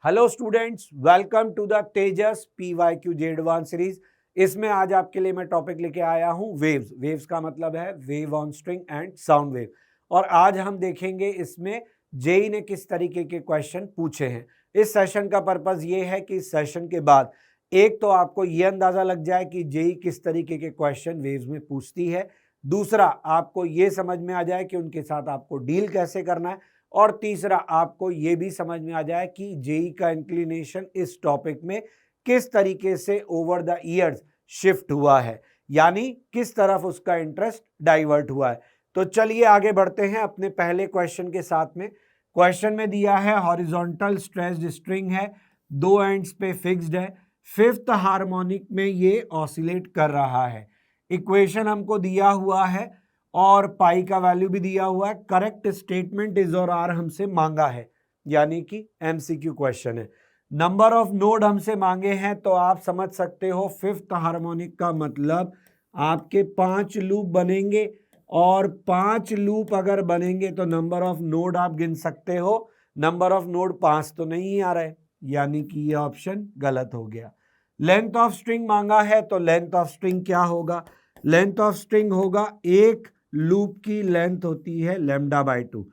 Hello students, welcome to the Tejas PYQJ advance series. इसमें आज आपके लिए मैं टॉपिक लेके आया हूं वेव्स। वेव्स का मतलब है wave on string and sound wave. और आज हम देखेंगे इसमें जेई ने किस तरीके के क्वेश्चन पूछे हैं। इस सेशन का पर्पस ये है कि इस सेशन के बाद एक तो आपको ये अंदाजा लग जाए कि जेई किस तरीके के क्वेश्चन वेव्स में पूछती है, दूसरा आपको ये समझ में आ जाए कि उनके साथ आपको डील कैसे करना है, और तीसरा आपको यह भी समझ में आ जाए कि जेई का इंक्लिनेशन इस टॉपिक में किस तरीके से ओवर द इयर्स शिफ्ट हुआ है, यानी किस तरफ उसका इंटरेस्ट डाइवर्ट हुआ है। तो चलिए आगे बढ़ते हैं अपने पहले क्वेश्चन के साथ में। क्वेश्चन में दिया है हॉरिजॉन्टल स्ट्रेस्ड स्ट्रिंग है, दो एंड्स पे फिक्स्ड है, फिफ्थ हार्मोनिक में ये ऑसिलेट कर रहा है। इक्वेशन हमको दिया हुआ है और पाई का वैल्यू भी दिया हुआ है। करेक्ट स्टेटमेंट इज और आर हमसे मांगा है, यानी कि एमसीक्यू क्वेश्चन है। नंबर ऑफ नोड हमसे मांगे हैं, तो आप समझ सकते हो फिफ्थ हार्मोनिक का मतलब आपके 5 लूप बनेंगे, और 5 लूप अगर बनेंगे तो नंबर ऑफ नोड आप गिन सकते हो। नंबर ऑफ नोड 5 तो नहीं आ रहा है, यानी कि ये ऑप्शन गलत हो गया। लेंथ ऑफ स्ट्रिंग मांगा है, तो लेंथ ऑफ स्ट्रिंग क्या होगा? लेंथ ऑफ स्ट्रिंग होगा, एक लूप की लेंथ होती है λ/2,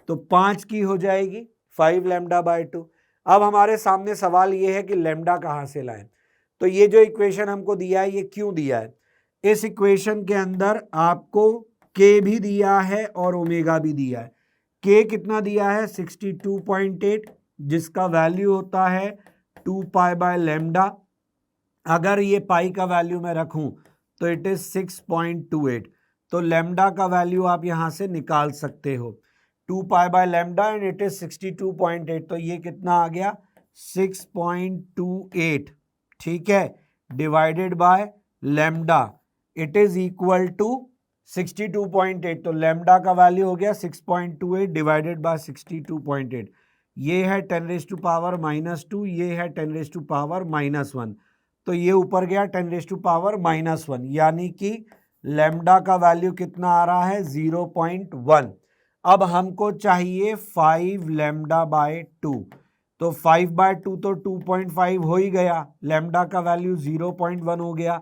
तो 5 की हो जाएगी 5 λ/2। अब हमारे सामने सवाल ये है कि लैम्डा कहाँ से लाएं। तो ये जो इक्वेशन हमको दिया है, ये क्यों दिया है? इस इक्वेशन के अंदर आपको k भी दिया है और ओमेगा भी दिया है। k कितना दिया है? 62.8, जिसका वैल्यू होता है 2 π/λ। अगर ये पाई का वैल्यू मैं रखूं तो इट इज 6.28, तो लैम्डा का वैल्यू आप यहां से निकाल सकते हो 2 π/λ एंड इट इज 62.8, तो ये कितना आ गया? 6.28, ठीक है, divided by lambda, it is equal to 62.8। तो लैम्डा का वैल्यू हो गया 6.28 डिवाइडेड बाय 62.8। ये है 10⁻⁻², ये है 10⁻⁻1, तो ये ऊपर गया 10⁻⁻1, यानी कि लैम्डा का वैल्यू कितना आ रहा है? 0.1। अब हमको चाहिए 5 λ/2, तो 5/2 तो 2.5 हो ही गया, लैम्डा का वैल्यू 0.1 हो गया,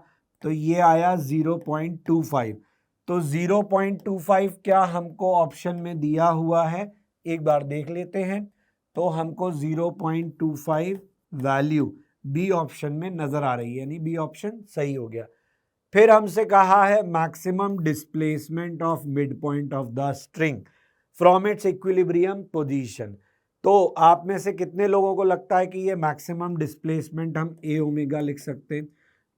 तो ये आया 0.25। तो 0.25 क्या हमको ऑप्शन में दिया हुआ है? एक बार देख लेते हैं। तो हमको 0.25 वैल्यू बी ऑप्शन में नजर आ रही है, यानी बी ऑप्शन सही हो गया। फिर हमसे कहा है maximum displacement of mid point of the string from its equilibrium position. तो आप में से कितने लोगों को लगता है कि ये मैक्सिमम डिस्प्लेसमेंट हम ए ओमेगा लिख सकते हैं?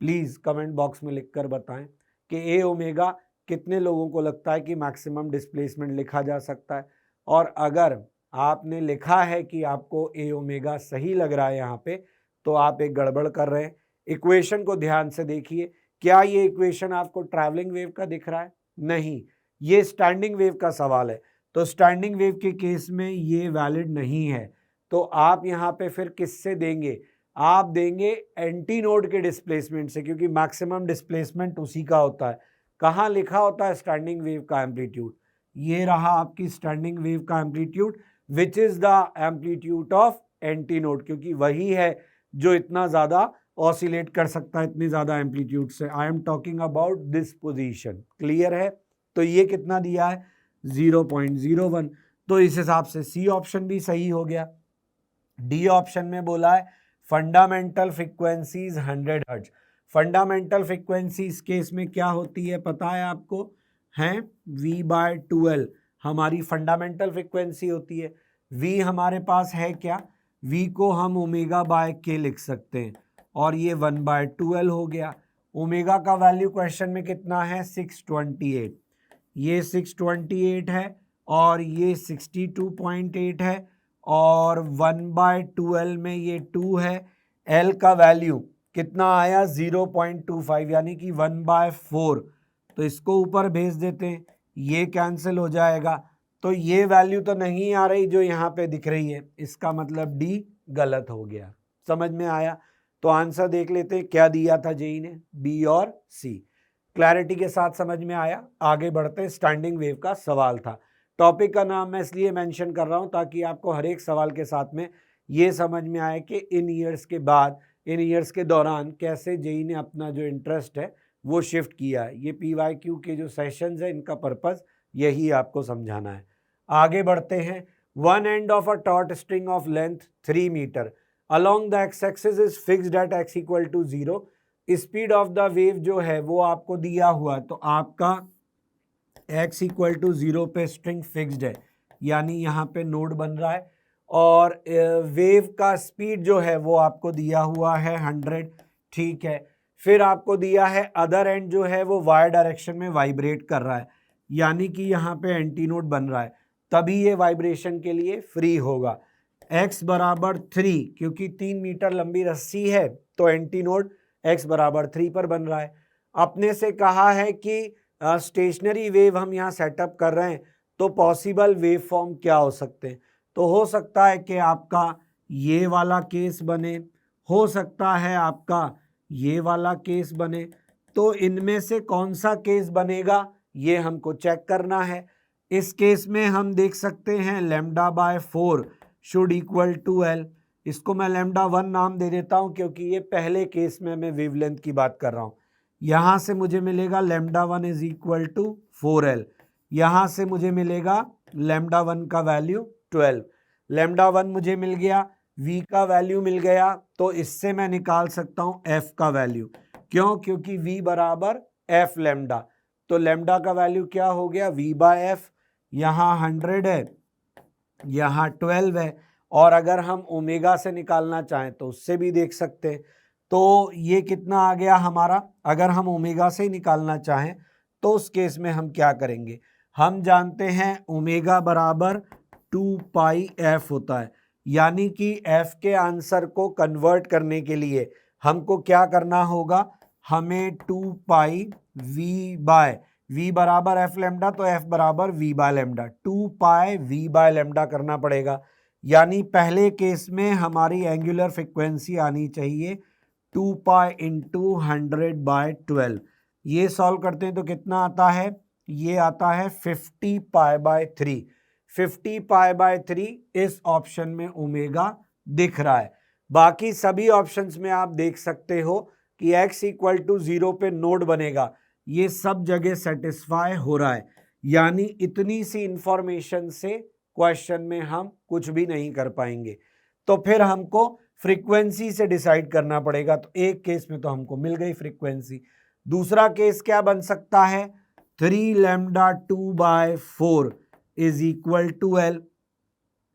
प्लीज कमेंट बॉक्स में लिखकर बताएं कि ए ओमेगा कितने लोगों को लगता है कि मैक्सिमम डिस्प्लेसमेंट लिखा जा सकता है। और अगर आपने लिखा है कि आपको ए ओमेगा सही लग रहा है यहाँ पे, तो आप एक गड़बड़ कर रहे हैं। इक्वेशन को ध्यान से देखिए। क्या ये इक्वेशन आपको ट्रैवलिंग वेव का दिख रहा है? नहीं, ये स्टैंडिंग वेव का सवाल है, तो स्टैंडिंग वेव के केस में ये वैलिड नहीं है। तो आप यहाँ पे फिर किससे देंगे? आप देंगे एंटी नोड के डिस्प्लेसमेंट से, क्योंकि मैक्सिमम डिस्प्लेसमेंट उसी का होता है। कहाँ लिखा होता है स्टैंडिंग वेव का एम्पलीट्यूड? ये रहा आपकी स्टैंडिंग वेव का amplitude, which is the amplitude of anti node, क्योंकि वही है जो इतना ज्यादा ऑसिलेट कर सकता है, इतनी ज्यादा एम्पलीट्यूड से। I am talking about this position. Clear है? तो ये कितना दिया है? 0.01। तो इस हिसाब से सी ऑप्शन भी सही हो गया। डी ऑप्शन में बोला है fundamental frequencies 100 hertz. Fundamental frequency इस केस में क्या होती है पता है आपको? है V/12 हमारी फंडामेंटल फ्रीक्वेंसी होती है। V हमारे पास है क्या? V को हम ω/k लिख सकते हैं, और ये 1/12 हो गया। ओमेगा का वैल्यू क्वेश्चन में कितना है? 628। ये 628 है और ये 62.8 है, और 1/12 में ये 2 है। L का वैल्यू कितना आया? 0.25, यानी कि 1/4। तो इसको ऊपर भेज देते हैं, ये कैंसिल हो जाएगा। तो ये वैल्यू तो नहीं आ रही जो यहाँ पे दिख रही है, इसका मतलब डी गलत हो गया। समझ में आया? तो आंसर देख लेते हैं क्या दिया था जेई ने, बी और सी। क्लैरिटी के साथ समझ में आया? आगे बढ़ते हैं। स्टैंडिंग वेव का सवाल था। टॉपिक का नाम मैं इसलिए मेंशन कर रहा हूं ताकि आपको हर एक सवाल के साथ में ये समझ में आया कि इन ईयर्स के बाद, इन ईयर्स के दौरान कैसे जेई ने अपना जो इंटरेस्ट है वो शिफ्ट किया है। ये PYQ के जो सेशंस है इनका पर्पस यही आपको समझाना है। आगे बढ़ते हैं। One end of a taut string of length 3 metre along the X axis is fixed at x equal to 0। Speed of the wave जो है वो आपको दिया हुआ, तो आपका x इक्वल टू 0 पे स्ट्रिंग फिक्स्ड है, यानी यहाँ पे नोड बन रहा है, और वेव का स्पीड जो है वो आपको दिया हुआ है 100, ठीक है। फिर आपको दिया है अदर एंड जो है वो वाई डायरेक्शन में वाइब्रेट कर रहा है, यानी कि यहाँ पे एंटी नोड बन रहा है, तभी ये वाइब्रेशन के लिए फ्री होगा। x बराबर 3, क्योंकि 3 मीटर लंबी रस्सी है तो एंटी नोड x बराबर 3 पर बन रहा है। अपने से कहा है कि स्टेशनरी वेव हम यहाँ सेटअप कर रहे हैं, तो पॉसिबल वेव फॉर्म क्या हो सकते हैं, तो हो सकता है कि आपका ये वाला केस बने, हो सकता है आपका ये वाला केस बने, तो इनमें से कौन सा केस बनेगा ये हमको चेक करना है। इस केस में हम देख सकते हैं λ/4 शुड इक्वल टू L। इसको मैं λ1 नाम दे देता हूं क्योंकि ये पहले केस में मैं वेवलेंथ की बात कर रहा हूं। यहां से मुझे मिलेगा λ1 इज इक्वल टू 4L, यहां से मुझे मिलेगा λ1 का वैल्यू 12, λ1 मुझे मिल गया, v का वैल्यू मिल गया, तो इससे मैं निकाल सकता हूं f का वैल्यू। क्यों? क्योंकि v बराबर f लैम्डा, तो लैम्डा का वैल्यू क्या हो गया v/f। यहाँ 100 है, यहाँ 12 है, और अगर हम ओमेगा से निकालना चाहें तो उससे भी देख सकते हैं। तो ये कितना आ गया हमारा, अगर हम ओमेगा से ही निकालना चाहें तो उस केस में हम क्या करेंगे, हम जानते हैं ओमेगा बराबर 2πf होता है, यानी कि f के आंसर को कन्वर्ट करने के लिए हमको क्या करना होगा, हमें 2π v बराबर f लैम्डा, तो f बराबर v/λ, 2πv/λ करना पड़ेगा। यानी पहले केस में हमारी एंगुलर फ्रीक्वेंसी आनी चाहिए 2π इंटू 100/12। ये सॉल्व करते हैं तो कितना आता है, ये आता है 50π/3। 50π/3 इस ऑप्शन में ओमेगा दिख रहा है। बाकी सभी ऑप्शंस में आप देख सकते हो कि x इक्वल टू 0 पे नोड बनेगा, ये सब जगह सेटिस्फाई हो रहा है। यानी इतनी सी इंफॉर्मेशन से क्वेश्चन में हम कुछ भी नहीं कर पाएंगे, तो फिर हमको फ्रीक्वेंसी से डिसाइड करना पड़ेगा। तो एक केस में तो हमको मिल गई फ्रीक्वेंसी, दूसरा केस क्या बन सकता है, 3λ2/4 इज इक्वल टू L,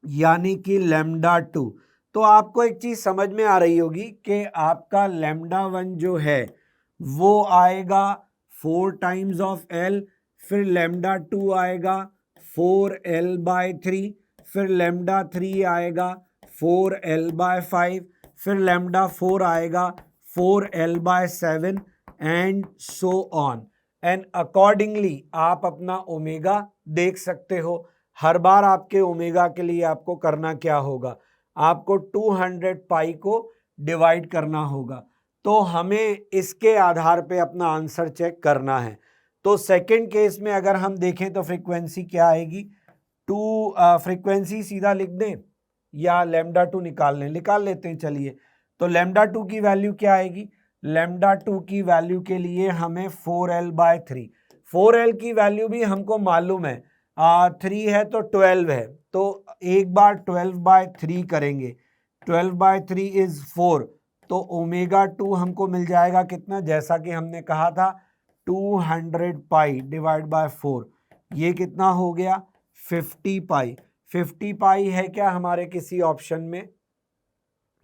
यानी कि λ2। तो आपको एक चीज समझ में आ रही होगी कि आपका λ1 जो है वो आएगा 4 टाइम्स ऑफ L, फिर λ2 आएगा 4L/3, फिर λ3 आएगा 4L/5, फिर λ4 आएगा 4L/7 and so on. And accordingly आप अपना ओमेगा देख सकते हो। हर बार आपके ओमेगा के लिए आपको करना क्या होगा, आपको 200π को डिवाइड करना होगा। तो हमें इसके आधार पे अपना आंसर चेक करना है। तो सेकंड केस में अगर हम देखें तो फ्रीक्वेंसी क्या आएगी, फ्रीक्वेंसी सीधा लिख दें या λ2 निकाल लेते हैं, चलिए। तो λ2 की वैल्यू क्या आएगी, λ2 की वैल्यू के लिए हमें 4L/3, 4L की वैल्यू भी हमको मालूम है, 3 है तो 12 है, तो एक बार 12/3 करेंगे, 12/3 इज 4, तो ओमेगा 2 हमको मिल जाएगा कितना, जैसा कि हमने कहा था 200π डिवाइड बाय 4, ये कितना हो गया 50π। 50π है क्या हमारे किसी ऑप्शन में,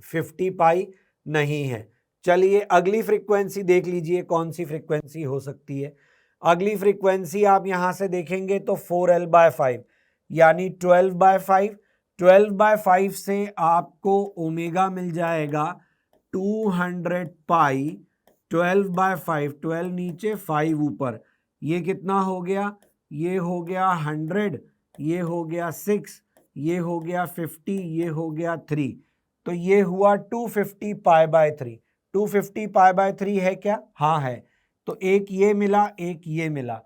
50π नहीं है। चलिए अगली फ्रीक्वेंसी देख लीजिए कौन सी फ्रीक्वेंसी हो सकती है। अगली फ्रीक्वेंसी आप यहां से देखेंगे तो 4L/5 यानी 12/5, 12/5 से आपको ओमेगा मिल जाएगा 200π, 12/5, 12 नीचे 5 ऊपर, ये कितना हो गया, ये हो गया 100, ये हो गया 6, ये हो गया 50, ये हो गया 3, तो ये हुआ 250π/3। 250π/3 है क्या, हाँ है, तो एक ये मिला, एक ये मिला,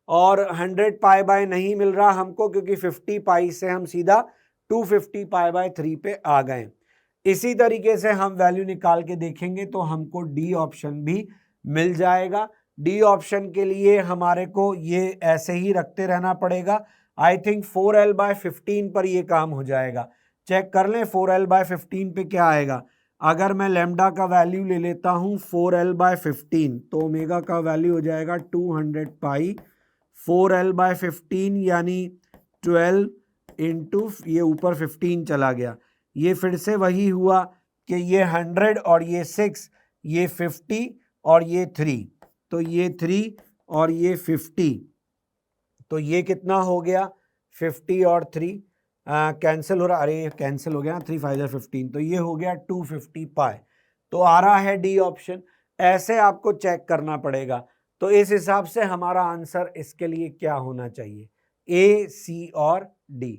और 100π नहीं मिल रहा हमको क्योंकि 50π से हम सीधा 250π/3 पे आ गए। इसी तरीके से हम वैल्यू निकाल के देखेंगे तो हमको डी ऑप्शन भी मिल जाएगा। डी ऑप्शन के लिए हमारे को ये ऐसे ही रखते रहना पड़ेगा। आई थिंक 4l/15 पर ये काम हो जाएगा। चेक कर लें 4l/15 पे क्या आएगा। अगर मैं लेमडा का वैल्यू ले लेता हूँ 4l/15 तो ओमेगा का वैल्यू हो जाएगा 200 पाई 4l/15 यानी 12 इंटू ये ऊपर 15 चला गया। ये फिर से वही हुआ कि ये 100 और ये 6, ये 50 और ये 3, तो ये 3 और ये 50, तो ये कितना हो गया 50 और 3 कैंसिल हो रहा, अरे कैंसिल हो गया 3 5 15, तो ये हो गया 250 पाई। तो आ रहा है डी ऑप्शन। ऐसे आपको चेक करना पड़ेगा। तो इस हिसाब से हमारा आंसर इसके लिए क्या होना चाहिए, ए, सी और डी।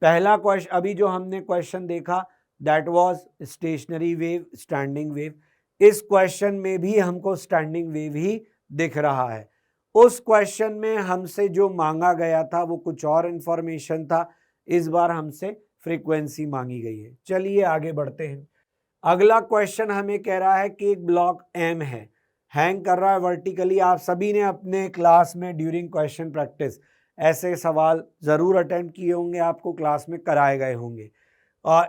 पहला क्वेश्चन, अभी जो हमने क्वेश्चन देखा that was stationary wave, standing wave. इस क्वेश्चन में भी हमको स्टैंडिंग वेव ही दिख रहा है। उस क्वेश्चन में हमसे जो मांगा गया था वो कुछ और इंफॉर्मेशन था, इस बार हमसे फ्रीक्वेंसी मांगी गई है। चलिए आगे बढ़ते हैं। अगला क्वेश्चन हमें कह रहा है कि एक ब्लॉक एम है, हैंग कर रहा है वर्टिकली। आप सभी ने अपने क्लास में ड्यूरिंग क्वेश्चन प्रैक्टिस ऐसे सवाल जरूर अटेम्प्ट किए होंगे, आपको क्लास में कराए गए होंगे।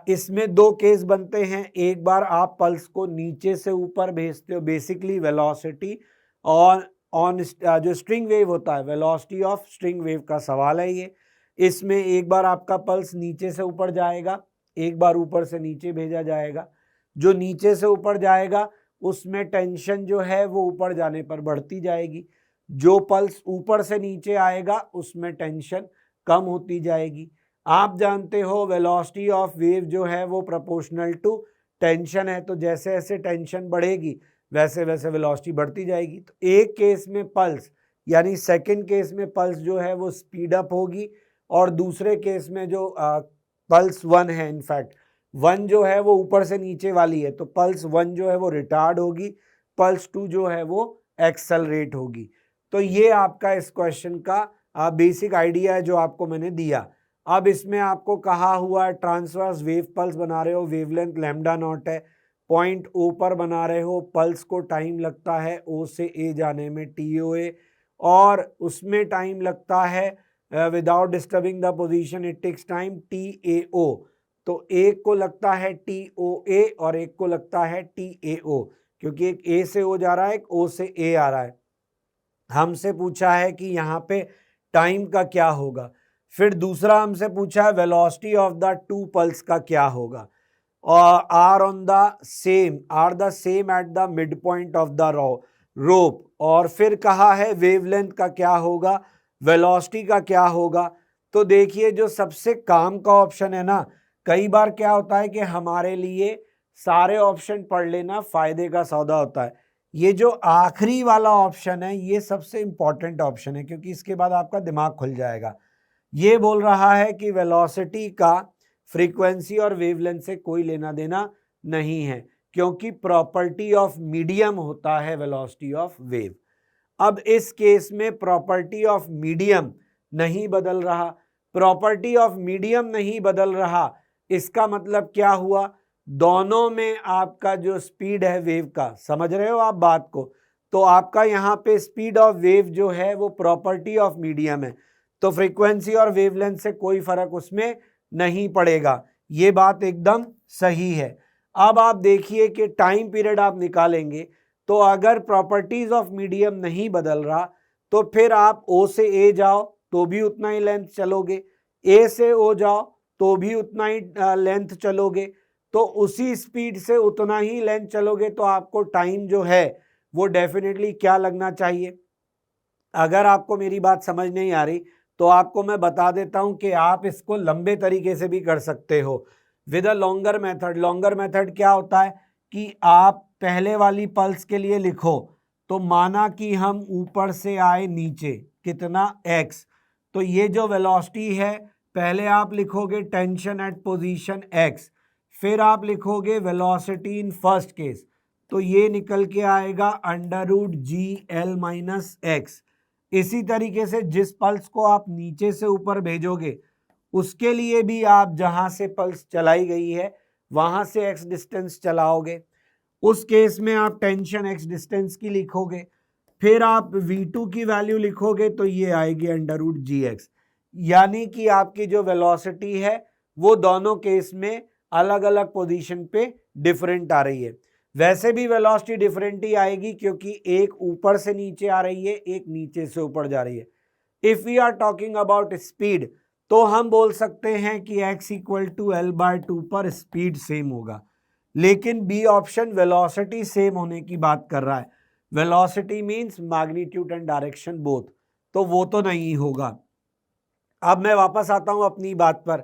इसमें दो केस बनते हैं। एक बार आप पल्स को नीचे से ऊपर भेजते हो, बेसिकली वेलोसिटी ऑन जो स्ट्रिंग वेव होता है, वेलोसिटी ऑफ स्ट्रिंग वेव का सवाल है ये। इसमें एक बार आपका पल्स नीचे से ऊपर जाएगा, एक बार ऊपर से नीचे भेजा जाएगा। जो नीचे से ऊपर जाएगा उसमें टेंशन जो है वो ऊपर जाने पर बढ़ती जाएगी। जो पल्स ऊपर से नीचे आएगा उसमें टेंशन कम होती जाएगी। आप जानते हो वेलोसिटी ऑफ वेव जो है वो प्रोपोर्शनल टू टेंशन है, तो जैसे जैसे टेंशन बढ़ेगी वैसे वैसे वेलोसिटी बढ़ती जाएगी। तो एक केस में पल्स यानी सेकंड केस में पल्स जो है वो स्पीड अप होगी, और दूसरे केस में जो पल्स 1 है, इनफैक्ट 1 जो है वो ऊपर से नीचे वाली है, तो पल्स 1 जो है वो रिटार्ड होगी, पल्स 2 जो है वो एक्सेलरेट होगी। तो ये आपका इस क्वेश्चन का बेसिक आइडिया है जो आपको मैंने दिया। अब इसमें आपको कहा हुआ है ट्रांसवर्स वेव पल्स बना रहे हो, वेवलेंथ लैम्डा नॉट है, पॉइंट ओ पर बना रहे हो, पल्स को टाइम लगता है ओ से ए जाने में TOA, और उसमें टाइम लगता है without disturbing the position it takes time TAO। तो एक को लगता है TOA और एक को लगता है TAO, क्योंकि एक A से O जा रहा है, एक O से A आ रहा है। हमसे पूछा है कि यहाँ पे टाइम का क्या होगा। फिर दूसरा हमसे पूछा है velocity of the two pulse का क्या होगा, और are the same at the mid point of the rope. और फिर कहा है वेवलेंथ का क्या होगा, वेलोसिटी का क्या होगा। तो देखिए जो सबसे काम का ऑप्शन है ना, कई बार क्या होता है कि हमारे लिए सारे ऑप्शन पढ़ लेना फायदे का सौदा होता है। ये जो आखिरी वाला ऑप्शन है ये सबसे इंपॉर्टेंट ऑप्शन है, क्योंकि इसके बाद आपका दिमाग खुल जाएगा। ये बोल रहा है कि वेलोसिटी का फ्रीक्वेंसी और वेवलेंथ से कोई लेना देना नहीं है, क्योंकि प्रॉपर्टी ऑफ मीडियम होता है वेलोसिटी ऑफ वेव। अब इस केस में प्रॉपर्टी ऑफ मीडियम नहीं बदल रहा, प्रॉपर्टी ऑफ मीडियम नहीं बदल रहा, इसका मतलब क्या हुआ, दोनों में आपका जो स्पीड है वेव का, समझ रहे हो आप बात को, तो आपका यहाँ पे स्पीड ऑफ वेव जो है वो प्रॉपर्टी ऑफ मीडियम है, तो फ्रीक्वेंसी और वेवलेंथ से कोई फर्क उसमें नहीं पड़ेगा। ये बात एकदम सही है। अब आप देखिए कि टाइम पीरियड आप निकालेंगे, तो अगर प्रॉपर्टीज ऑफ मीडियम नहीं बदल रहा तो फिर आप O से A जाओ तो भी उतना ही लेंथ चलोगे, A से O जाओ तो भी उतना ही लेंथ चलोगे, तो उसी स्पीड से उतना ही लेंथ चलोगे, तो आपको टाइम जो है वो डेफिनेटली क्या लगना चाहिए। अगर आपको मेरी बात समझ नहीं आ रही तो आपको मैं बता देता हूं कि आप इसको लंबे तरीके से भी कर सकते हो with a longer method. Longer method क्या होता है कि आप पहले वाली पल्स के लिए लिखो, तो माना कि हम ऊपर से आए नीचे, कितना x, तो ये जो वेलोसिटी है पहले आप लिखोगे टेंशन एट पोजीशन x, फिर आप लिखोगे वेलोसिटी इन फर्स्ट केस, तो ये निकल के आएगा √GL-x। इसी तरीके से जिस पल्स को आप नीचे से ऊपर भेजोगे उसके लिए भी आप जहां से पल्स चलाई गई है वहां से x डिस्टेंस चलाओगे, उस केस में आप टेंशन x डिस्टेंस की लिखोगे, फिर आप v2 की वैल्यू लिखोगे तो ये आएगी अंडर रूट gx। यानी कि आपकी जो वेलोसिटी है वो दोनों केस में अलग अलग पोजीशन पे डिफरेंट आ रही है। वैसे भी वेलोसिटी डिफरेंट ही आएगी क्योंकि एक ऊपर से नीचे आ रही है, एक नीचे से ऊपर जा रही है। If we are talking about speed तो हम बोल सकते हैं कि x इक्वल टू L/2 पर स्पीड सेम होगा, लेकिन बी ऑप्शन वेलोसिटी सेम होने की बात कर रहा है। Velocity means magnitude and direction both, तो वो तो नहीं होगा। अब मैं वापस आता हूं अपनी बात पर।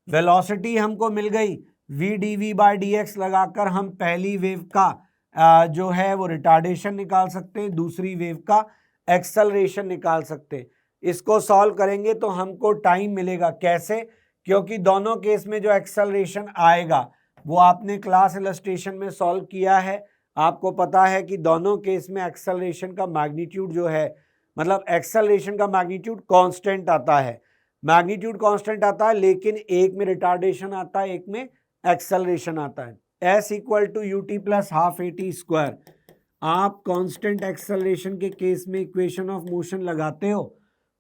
वेलोसिटी हमको मिल गई, v dv by D x लगाकर हम पहली वेव का जो है वो रिटार्डेशन निकाल सकते हैं, दूसरी वेव का एक्सेलरेशन निकाल सकते हैं। इसको सॉल्व करेंगे तो हमको टाइम मिलेगा। कैसे? क्योंकि दोनों केस में जो एक्सेलरेशन आएगा वो आपने क्लास इलस्ट्रेशन में सॉल्व किया है। आपको पता है कि दोनों केस में एक्सेलरेशन का मैग्नीट्यूड जो है, मतलब एक्सेलरेशन का मैग्नीट्यूड कांस्टेंट आता है, मैग्नीट्यूड कांस्टेंट आता है, लेकिन एक में रिटार्डेशन आता है, एक में एक्सेलरेशन आता है। s equal to u t plus half a t square. आप कांस्टेंट एक्सेलरेशन के केस में इक्वेशन ऑफ मोशन लगाते हो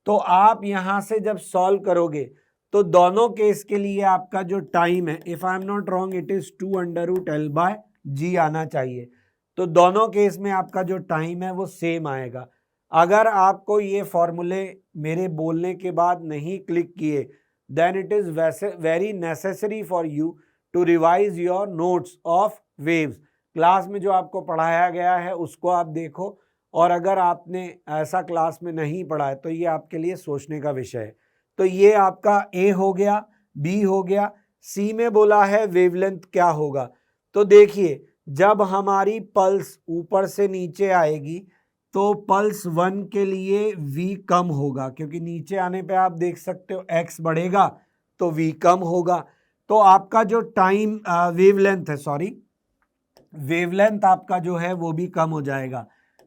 तो आप यहां से जब सॉल्व करोगे तो दोनों केस के लिए आपका जो टाइम है, if I am not wrong it is 2 under root L by G आना चाहिए। तो दोनों केस में आपका जो टाइम है वो सेम आएगा। अगर आपको ये फॉर्मूले मेरे बोलने के बाद नहीं क्लिक किए, then it is very necessary for you to revise your notes of waves. Class में जो आपको पढ़ाया गया है उसको आप देखो, और अगर आपने ऐसा क्लास में नहीं पढ़ा है तो ये आपके लिए सोचने का विषय है। तो ये आपका ए हो गया, बी हो गया। सी में बोला है वेवलेंथ क्या होगा। तो देखिए, जब हमारी पल्स ऊपर से नीचे आएगी तो पल्स 1 के लिए v कम होगा, क्योंकि नीचे आने पे आप देख सकते हो x बढ़ेगा तो v कम होगा। तो आपका जो टाइम वेवलेंथ है, सॉरी वेवलेंथ आपका जो है वो भी कम हो जाएगा,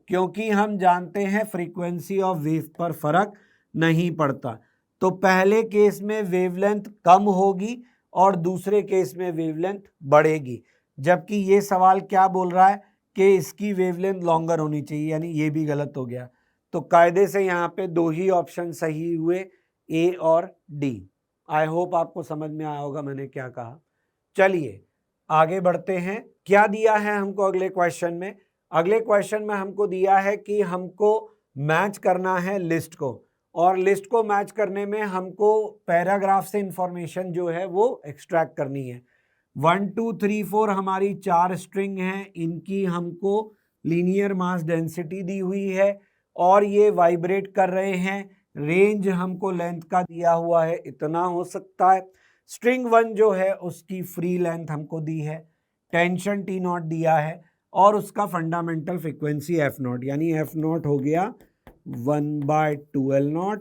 क्योंकि हम जानते हैं फ्रीक्वेंसी ऑफ वेव पर फर्क नहीं पड़ता। तो पहले केस में वेवलेंथ कम होगी और दूसरे केस में वेवलेंथ बढ़ेगी, जबकि ये सवाल क्या बोल रहा है कि इसकी वेवलेंथ लॉन्गर होनी चाहिए, यानी ये भी गलत हो गया। तो कायदे से यहाँ पे दो ही ऑप्शन सही हुए, ए और डी। आई होप आपको समझ में आया होगा मैंने क्या कहा। चलिए आगे बढ़ते हैं। क्या दिया है हमको अगले क्वेश्चन में? अगले क्वेश्चन में हमको दिया है कि हमको मैच करना है लिस्ट को, और लिस्ट को मैच करने में हमको पैराग्राफ से इंफॉर्मेशन जो है वो एक्सट्रैक्ट करनी है। 1 2 3 4 हमारी 4 स्ट्रिंग हैं, इनकी हमको लीनियर मास डेंसिटी दी हुई है और ये वाइब्रेट कर रहे हैं। रेंज हमको लेंथ का दिया हुआ है, इतना हो सकता है। स्ट्रिंग 1 जो है उसकी फ्री लेंथ हमको दी है, टेंशन टी नॉट दिया है, और उसका फंडामेंटल फ्रीक्वेंसी एफ नॉट, यानी एफ नॉट हो गया 1/2L0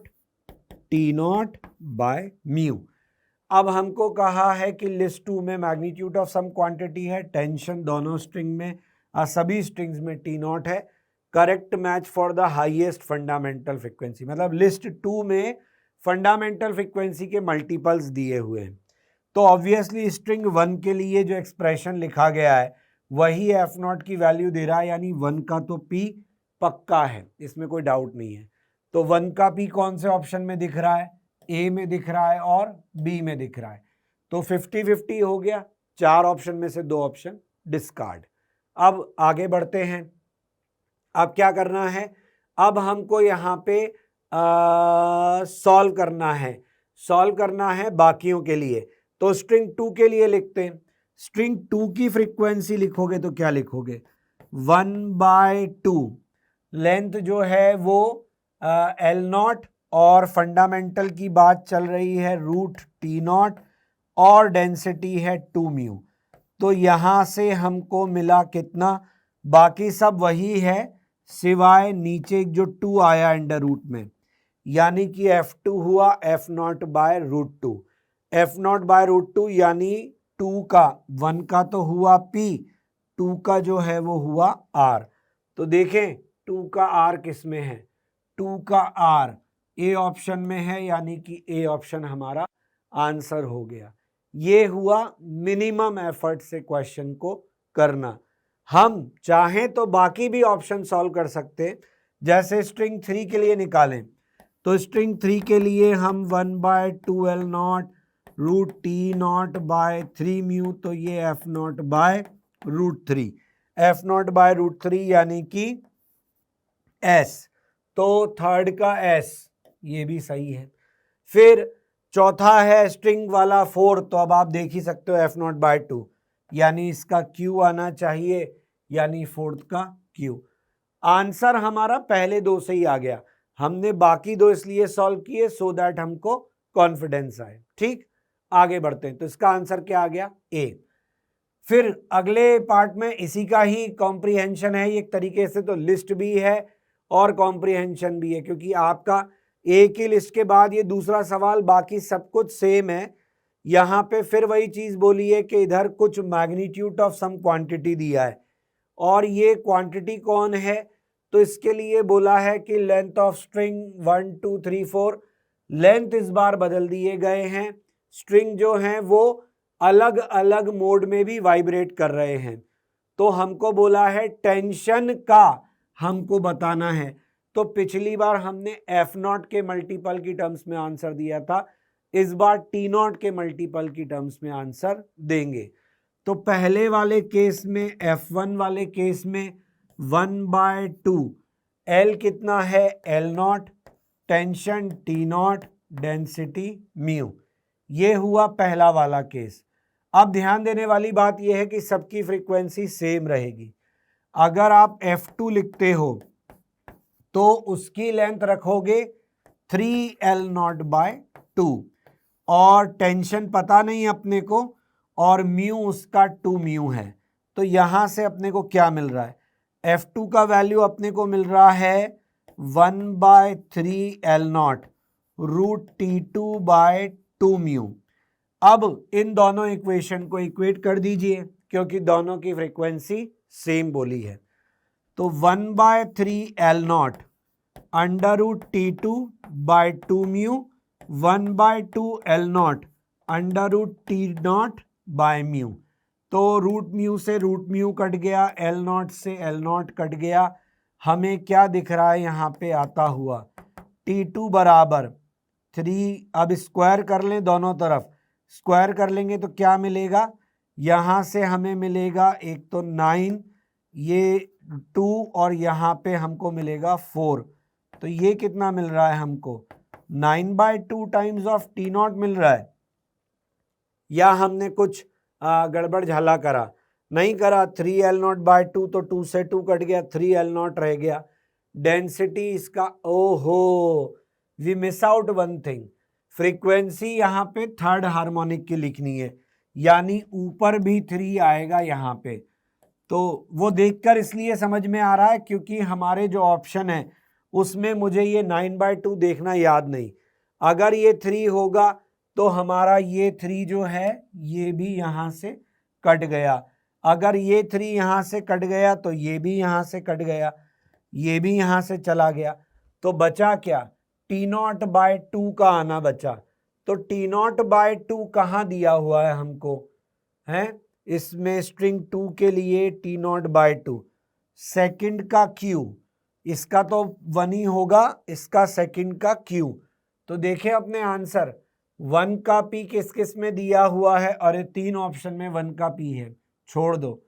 T naught by mu. अब हमको कहा है कि लिस्ट 2 में मैग्नीट्यूड ऑफ सम क्वांटिटी है, टेंशन दोनों स्ट्रिंग में सभी स्ट्रिंग्स में टी नॉट है। Correct match for the highest fundamental frequency, मतलब लिस्ट 2 में फंडामेंटल फ्रीक्वेंसी के मल्टीपल्स दिए हुए हैं। तो ऑब्वियसली स्ट्रिंग 1 के लिए जो एक्सप्रेशन लिखा गया है वही एफ नॉट की वैल्यू दे रहा है, यानी 1 का तो पी पक्का है, इसमें कोई डाउट नहीं है। तो 1 का पी कौन से ऑप्शन में दिख रहा है? ए में दिख रहा है और बी में दिख रहा है। तो 50-50 हो गया, 4 ऑप्शन में से 2 ऑप्शन डिस्कार्ड। अब आगे बढ़ते हैं। अब क्या करना है? अब हमको यहाँ पे सॉल्व करना है बाकियों के लिए। तो स्ट्रिंग 2 के लिए लिखते हैं। स्ट्रिंग 2 की फ्रीक्वेंसी लिखोगे तो क्या लिखोगे? 1/2। लेंथ जो है वो L0 और फंडामेंटल की बात चल रही है √T0 और डेंसिटी है 2 म्यू। तो यहां से हमको मिला कितना? बाकी सब वही है सिवाय नीचे जो 2 आया अंडर रूट में, यानी कि F2 हुआ F0/√2। F0/√2 यानी 2 का 1 का तो हुआ P, 2 का जो है वो हुआ R। तो देखें 2 का R किस में है? 2 का R ए ऑप्शन में है, यानी कि ए ऑप्शन हमारा आंसर हो गया। ये हुआ मिनिमम एफर्ट से क्वेश्चन को करना। हम चाहें तो बाकी भी ऑप्शन सॉल्व कर सकते हैं, जैसे स्ट्रिंग 3 के लिए निकालें तो स्ट्रिंग 3 के लिए हम 1/2L0 root T naught by 3 mu, तो ये F0 by root 3, F0 by root 3 यानी कि S, तो थर्ड का S ये भी सही है। फिर चौथा है स्ट्रिंग वाला 4, तो अब आप देख ही सकते हो F0 बाय 2 यानी इसका Q आना चाहिए, यानी फोर्थ का Q। आंसर हमारा पहले दो से ही आ गया, हमने बाकी दो इसलिए सॉल्व किए सो दैट हमको कॉन्फिडेंस आए। ठीक, आगे बढ़ते हैं। तो इसका आंसर क्या आ गया? A। फिर अगले पार्ट में इसी का ही कॉम्प्रीहेंशन है एक तरीके से, तो लिस्ट भी है और कॉम्प्रीहेंशन भी है, क्योंकि आपका एक ही लिस्ट के बाद ये दूसरा सवाल, बाकी सब कुछ सेम है। यहाँ पे फिर वही चीज बोली है कि इधर कुछ मैग्नीट्यूड ऑफ सम क्वांटिटी दिया है, और ये क्वांटिटी कौन है, तो इसके लिए बोला है कि लेंथ ऑफ स्ट्रिंग 1 2 3 4, लेंथ इस बार बदल दिए गए हैं, स्ट्रिंग जो हैं वो अलग अलग मोड में भी वाइब्रेट कर रहे हैं। तो हमको बोला है टेंशन का हमको बताना है। तो पिछली बार हमने F0 के मल्टीपल की टर्म्स में आंसर दिया था, इस बार T0 के मल्टीपल की टर्म्स में आंसर देंगे। तो पहले वाले केस में F1 वाले केस में 1/2 L कितना है? L0, tension T0, density mu. ये हुआ पहला वाला केस। अब ध्यान देने वाली बात यह है कि सबकी फ्रीक्वेंसी सेम रहेगी। अगर आप F2 लिखते हो तो उसकी लेंथ रखोगे 3L0/2, और टेंशन पता नहीं अपने को, और म्यू उसका 2 म्यू है। तो यहां से अपने को क्या मिल रहा है? F2 का वैल्यू अपने को मिल रहा है 1/3L0 रूट T2/2 म्यू। अब इन दोनों इक्वेशन को इक्वेट कर दीजिए, क्योंकि दोनों की फ्रीक्वेंसी सेम बोली है। तो 1/3L0 under root T2/2 mu, 1/2L0 under root T0/म्यू। तो रूट म्यू से रूट म्यू कट गया, L0 से L0 कट गया। हमें क्या दिख रहा है यहाँ पे आता हुआ? T2 बराबर 3, अब स्क्वायर कर लें दोनों तरफ, स्क्वायर कर लेंगे तो क्या मिलेगा? यहाँ से हमें मिलेगा एक तो 9, ये 2, और यहाँ पे हमको मिलेगा 4। तो ये कितना मिल रहा है हमको? 9/2 टाइम्स ऑफ T0 मिल रहा है। या हमने कुछ गड़बड़ झाला करा? नहीं करा। 3L0/2, तो 2 से 2 कट गया, 3L0 रह गया। डेंसिटी इसका, ओहो we miss out one thing, frequency यहाँ पे थर्ड हार्मोनिक की लिखनी है, यानी ऊपर भी 3 आएगा यहाँ पे। तो वो देखकर इसलिए समझ में आ रहा है क्योंकि हमारे जो ऑप्शन है उसमें मुझे ये 9/2 देखना याद नहीं। अगर ये 3 होगा तो हमारा ये 3 जो है ये भी यहाँ से कट गया। अगर ये 3 यहाँ से कट गया तो ये भी यहाँ से कट गया, ये भी यहाँ से चला गया। तो बचा क्या? T0/2 का आना बचा। तो T0/2 कहाँ दिया हुआ है हमको? है इसमें स्ट्रिंग 2 के लिए T0/2, सेकंड का Q, इसका तो 1 ही होगा, इसका सेकंड का Q। तो देखें अपने आंसर, 1 का P किस किस में दिया हुआ है? अरे 3 ऑप्शन में 1 का P है, छोड़ दो।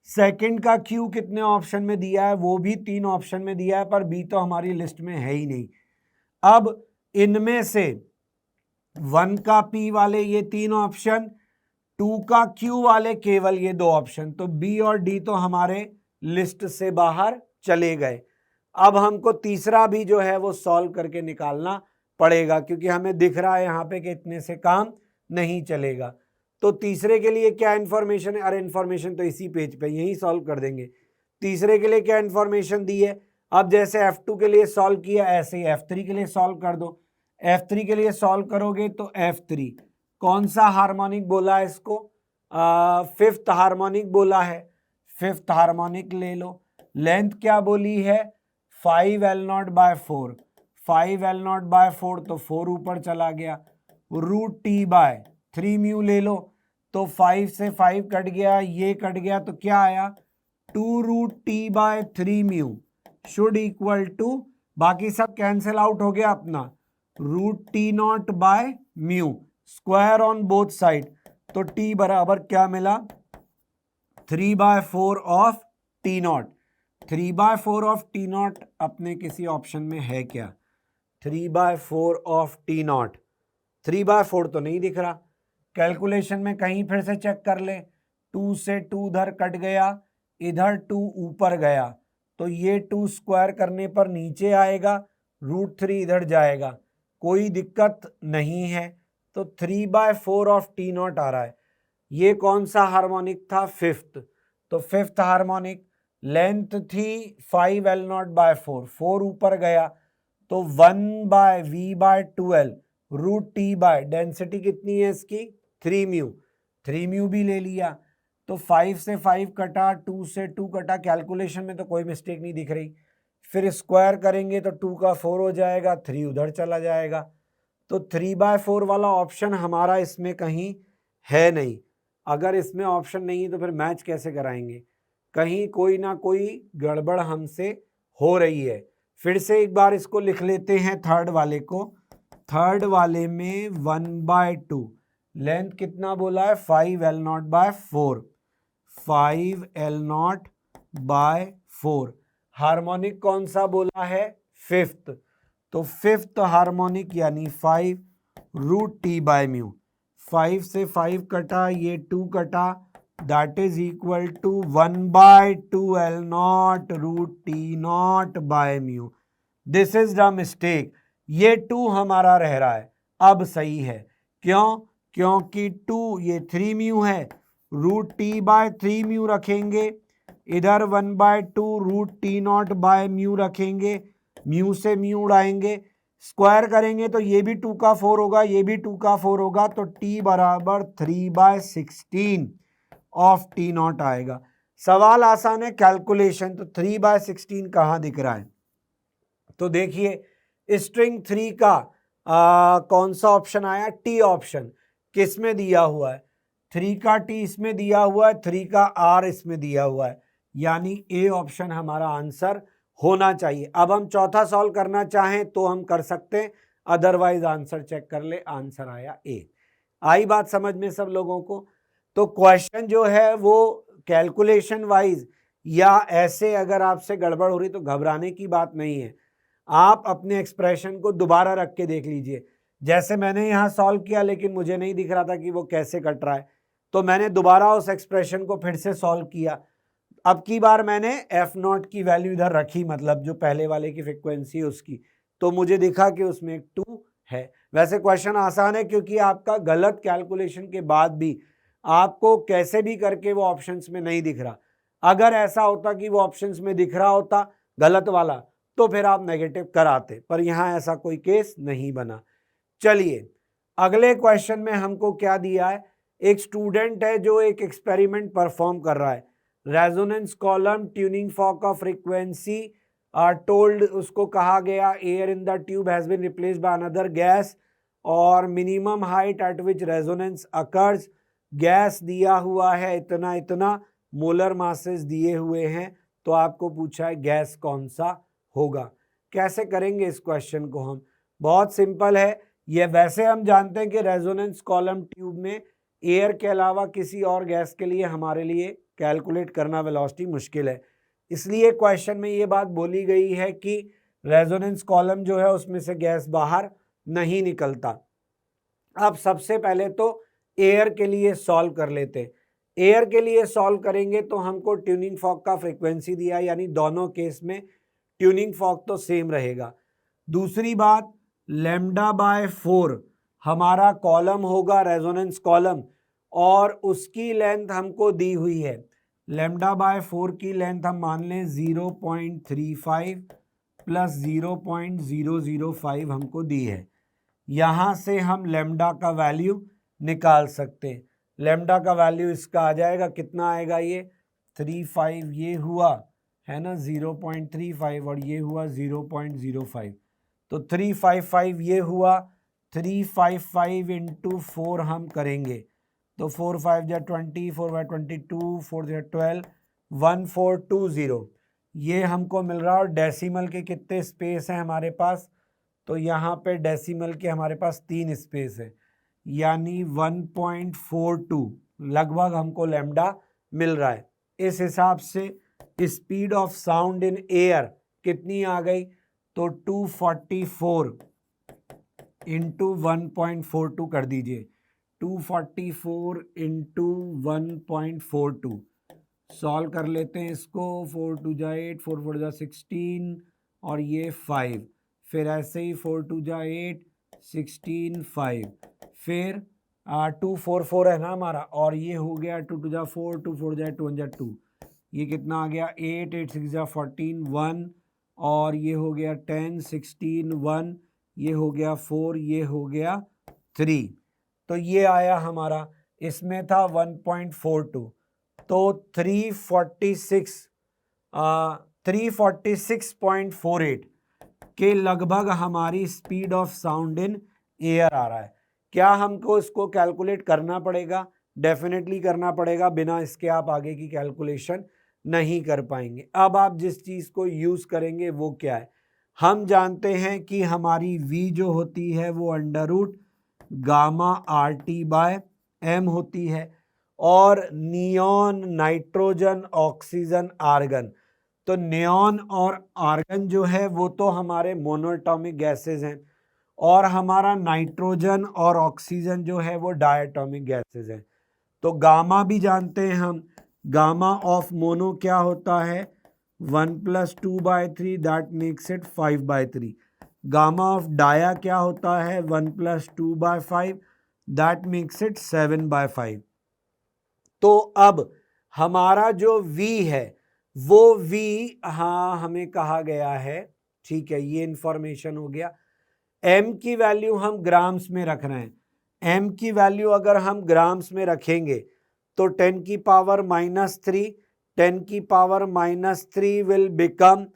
सेकंड का Q कितने ऑप्शन में दिया है? वो भी 3 ऑप्शन में दिया है, पर B तो हमारी लिस्ट में है ही नहीं। अब इनमें से 1 का P वाले ये 3 ऑप्शन, 2 का Q वाले केवल ये 2 ऑप्शन, तो B और D तो हमारे लिस्ट से बाहर चले गए। अब हमको तीसरा भी जो है वो सॉल्व करके निकालना पड़ेगा, क्योंकि हमें दिख रहा है यहाँ पे कि इतने से काम नहीं चलेगा। तो तीसरे के लिए क्या इन्फॉर्मेशन है? अरे इन्फॉर्मेशन तो इसी पेज पे, यही सॉल्व कर देंगे। तीसरे के लिए क्या इन्फॉर्मेशन दी है? अब जैसे F2 के लिए सॉल्व किया, ऐसे ही F3 के लिए सॉल्व कर दो। F3 के लिए सॉल्व करोगे तो F3 कौन सा हार्मोनिक बोला है इसको? फिफ्थ हार्मोनिक बोला है, फिफ्थ हार्मोनिक ले लो। लेंथ क्या बोली है? 5L0/4, 5L0/4 तो 4 ऊपर चला गया, रूट T/3 3 म्यू ले लो, तो 5 से 5 कट गया, ये कट गया, तो क्या आया 2√t/3 mu should equal to, बाकी सब कैंसिल आउट हो गया अपना, √t0/म्यू स्क्वायर ऑन बोथ साइड, तो t बराबर क्या मिला 3/4 ऑफ t0। 3/4 ऑफ t0 अपने किसी ऑप्शन में है क्या? 3/4 ऑफ t0, 3/4 तो नहीं दिख रहा। कैलकुलेशन में कहीं फिर से चेक कर ले, 2 से 2 उधर कट गया, इधर 2 ऊपर गया, तो ये 2 स्क्वायर करने पर नीचे आएगा, √3 इधर जाएगा, कोई दिक्कत नहीं है। तो 3/4 ऑफ t0 आ रहा है। ये कौन सा हार्मोनिक था? फिफ्थ। तो फिफ्थ हार्मोनिक, लेंथ थी 5L0/4, 4 ऊपर गया, तो 1/v/2L √t/ डेंसिटी कितनी है इसकी 3 म्यू, 3 म्यू भी ले लिया, तो 5 से 5 कटा, 2 से 2 कटा, कैलकुलेशन में तो कोई मिस्टेक नहीं दिख रही। फिर स्क्वायर करेंगे तो 2 का 4 हो जाएगा, 3 उधर चला जाएगा, तो 3/4 वाला ऑप्शन हमारा इसमें कहीं है नहीं। अगर इसमें ऑप्शन नहीं है तो फिर मैच कैसे कराएंगे? कहीं कोई ना कोई गड़बड़ हमसे हो रही है। फिर से एक बार इसको लिख लेते हैं थर्ड वाले को। थर्ड वाले में 1/2, लेंथ कितना बोला है 5L0/4, 5L0/4। हार्मोनिक कौन सा बोला है? फिफ्थ। तो फिफ्थ हार्मोनिक यानी 5√t/म्यू, 5 से 5 कटा, ये 2 कटा, दैट इज इक्वल टू 1/2L0√t0/म्यू। This is the mistake. ये 2 हमारा रह रहा है, अब सही है। क्यों? क्योंकि 2 ये 3 म्यू है, √t/3 म्यू रखेंगे, इधर 1/2√t0/म्यू रखेंगे, म्यू से म्यू उड़ाएंगे, स्क्वायर करेंगे तो ये भी 2 का 4 होगा, ये भी 2 का 4 होगा, तो t बराबर 3/16 ऑफ t0 आएगा। सवाल आसान है, कैलकुलेशन तो 3/16 कहाँ दिख रहा है? तो देखिए स्ट्रिंग 3 का कौन सा ऑप्शन आया? T option. किस में दिया हुआ है? 3 का टी इसमें दिया हुआ है, 3 का आर इसमें दिया हुआ है, यानी ए ऑप्शन हमारा आंसर होना चाहिए। अब हम चौथा सॉल्व करना चाहें तो हम कर सकते हैं, अदरवाइज आंसर चेक कर ले, आंसर आया ए। आई बात समझ में सब लोगों को? तो क्वेश्चन जो है वो कैलकुलेशन वाइज या ऐसे अगर आपसे गड़बड़ हो रही तो घबराने की बात नहीं है। आप अपने एक्सप्रेशन को दोबारा रख के देख लीजिए। जैसे मैंने यहाँ सॉल्व किया लेकिन मुझे नहीं दिख रहा था कि वो कैसे कट रहा है, तो मैंने दोबारा उस एक्सप्रेशन को फिर से सॉल्व किया। अब की बार मैंने F0 की वैल्यू इधर रखी, मतलब जो पहले वाले की फ्रीक्वेंसी है उसकी, तो मुझे दिखा कि उसमें एक 2 है। वैसे क्वेश्चन आसान है क्योंकि आपका गलत कैलकुलेशन के बाद भी आपको कैसे भी करके वो ऑप्शंस में नहीं दिख रहा। अगर ऐसा होता कि वो ऑप्शंस में दिख रहा होता गलत वाला तो फिर आप नेगेटिव कराते, पर यहाँ ऐसा कोई केस नहीं बना। चलिए अगले क्वेश्चन में हमको क्या दिया है? एक स्टूडेंट है जो एक एक्सपेरिमेंट परफॉर्म कर रहा है। Resonance column tuning fork of frequency told, उसको कहा गया air in the tube has been replaced by another gas और minimum height at which resonance occurs. Gas दिया हुआ है इतना इतना, मोलर मासेस दिए हुए हैं, तो आपको पूछा है गैस कौन सा होगा। कैसे करेंगे इस क्वेश्चन को हम? बहुत सिंपल है ये। वैसे हम जानते हैं कि रेजोनेंस कॉलम ट्यूब में एयर के अलावा किसी और गैस के लिए हमारे लिए कैलकुलेट करना वेलोसिटी मुश्किल है, इसलिए क्वेश्चन में ये बात बोली गई है कि रेजोनेंस कॉलम जो है उसमें से गैस बाहर नहीं निकलता। अब सबसे पहले तो एयर के लिए सॉल्व कर लेते हैं। एयर के लिए सॉल्व करेंगे तो हमको ट्यूनिंग फॉर्क का फ्रीक्वेंसी दिया, यानी दोनों केस में ट्यूनिंग फॉर्क तो सेम रहेगा। दूसरी बात, λ/4 हमारा कॉलम होगा रेजोनेंस कॉलम, और उसकी लेंथ हमको दी हुई है। λ/4 की लेंथ हम मान लें 0.35 प्लस 0.005 हमको दी है। यहाँ से हम लैम्डा का वैल्यू निकाल सकते हैं। लैम्डा का वैल्यू इसका आ जाएगा, कितना आएगा ये 35, ये हुआ है ना 0.35 और ये हुआ 0.05, तो 355 ये हुआ, 355 इंटू 4 हम करेंगे तो 4 5 जा 20, 4 बाय 22, 4 जा 12, 1420 ये हमको मिल रहा है। और डेसिमल के कितने स्पेस हैं हमारे पास, तो यहाँ पे डेसिमल के हमारे पास 3 स्पेस है, यानी 1.42 लगभग हमको लैम्डा मिल रहा है। इस हिसाब से speed of sound in air कितनी आ गई, तो 244 इंटू 1.42 कर दीजिए, 244 इंटू 1.42 सॉल्व कर लेते हैं इसको। 4 2 जा 8, 4 4 जा 16 और ये 5, फिर ऐसे ही 4 2 जा 8, 16 5, फिर 2 4 4 है ना हमारा, और ये हो गया 2 2 जा 4, 2 4 जा 2 1 जा 2, ये कितना आ गया 8 8 6 जा 14 1, और ये हो गया 10 16 1, ये हो गया 4, ये हो गया 3, तो ये आया हमारा, इसमें था 1.42, तो 346.48 के लगभग हमारी speed of sound in air आ रहा है। क्या हमको इसको कैलकुलेट करना पड़ेगा? डेफिनेटली करना पड़ेगा, बिना इसके आप आगे की कैलकुलेशन नहीं कर पाएंगे। अब आप जिस चीज़ को यूज़ करेंगे वो क्या है, हम जानते हैं कि हमारी V जो होती है वो under root gamma RT by M होती है, और नियॉन, नाइट्रोजन, ऑक्सीजन, आर्गन, तो नियॉन और आर्गन जो है वो तो हमारे मोनोएटॉमिक गैसेस हैं, और हमारा नाइट्रोजन और ऑक्सीजन जो है वो डायटॉमिक गैसेस हैं। तो गामा भी जानते हैं हम, गामा ऑफ मोनो क्या होता है 1 + 2/3, that makes it 5/3। Gamma of डाया क्या होता है 1 + 2/5, दैट मेक्स इट 7/5। तो अब हमारा जो V है वो V, हाँ हमें कहा गया है, ठीक है, ये इंफॉर्मेशन हो गया। M की वैल्यू हम ग्राम्स में रख रहे हैं। M की वैल्यू अगर हम ग्राम्स में रखेंगे तो 10 की पावर -3, 10 की पावर -3 विल बिकम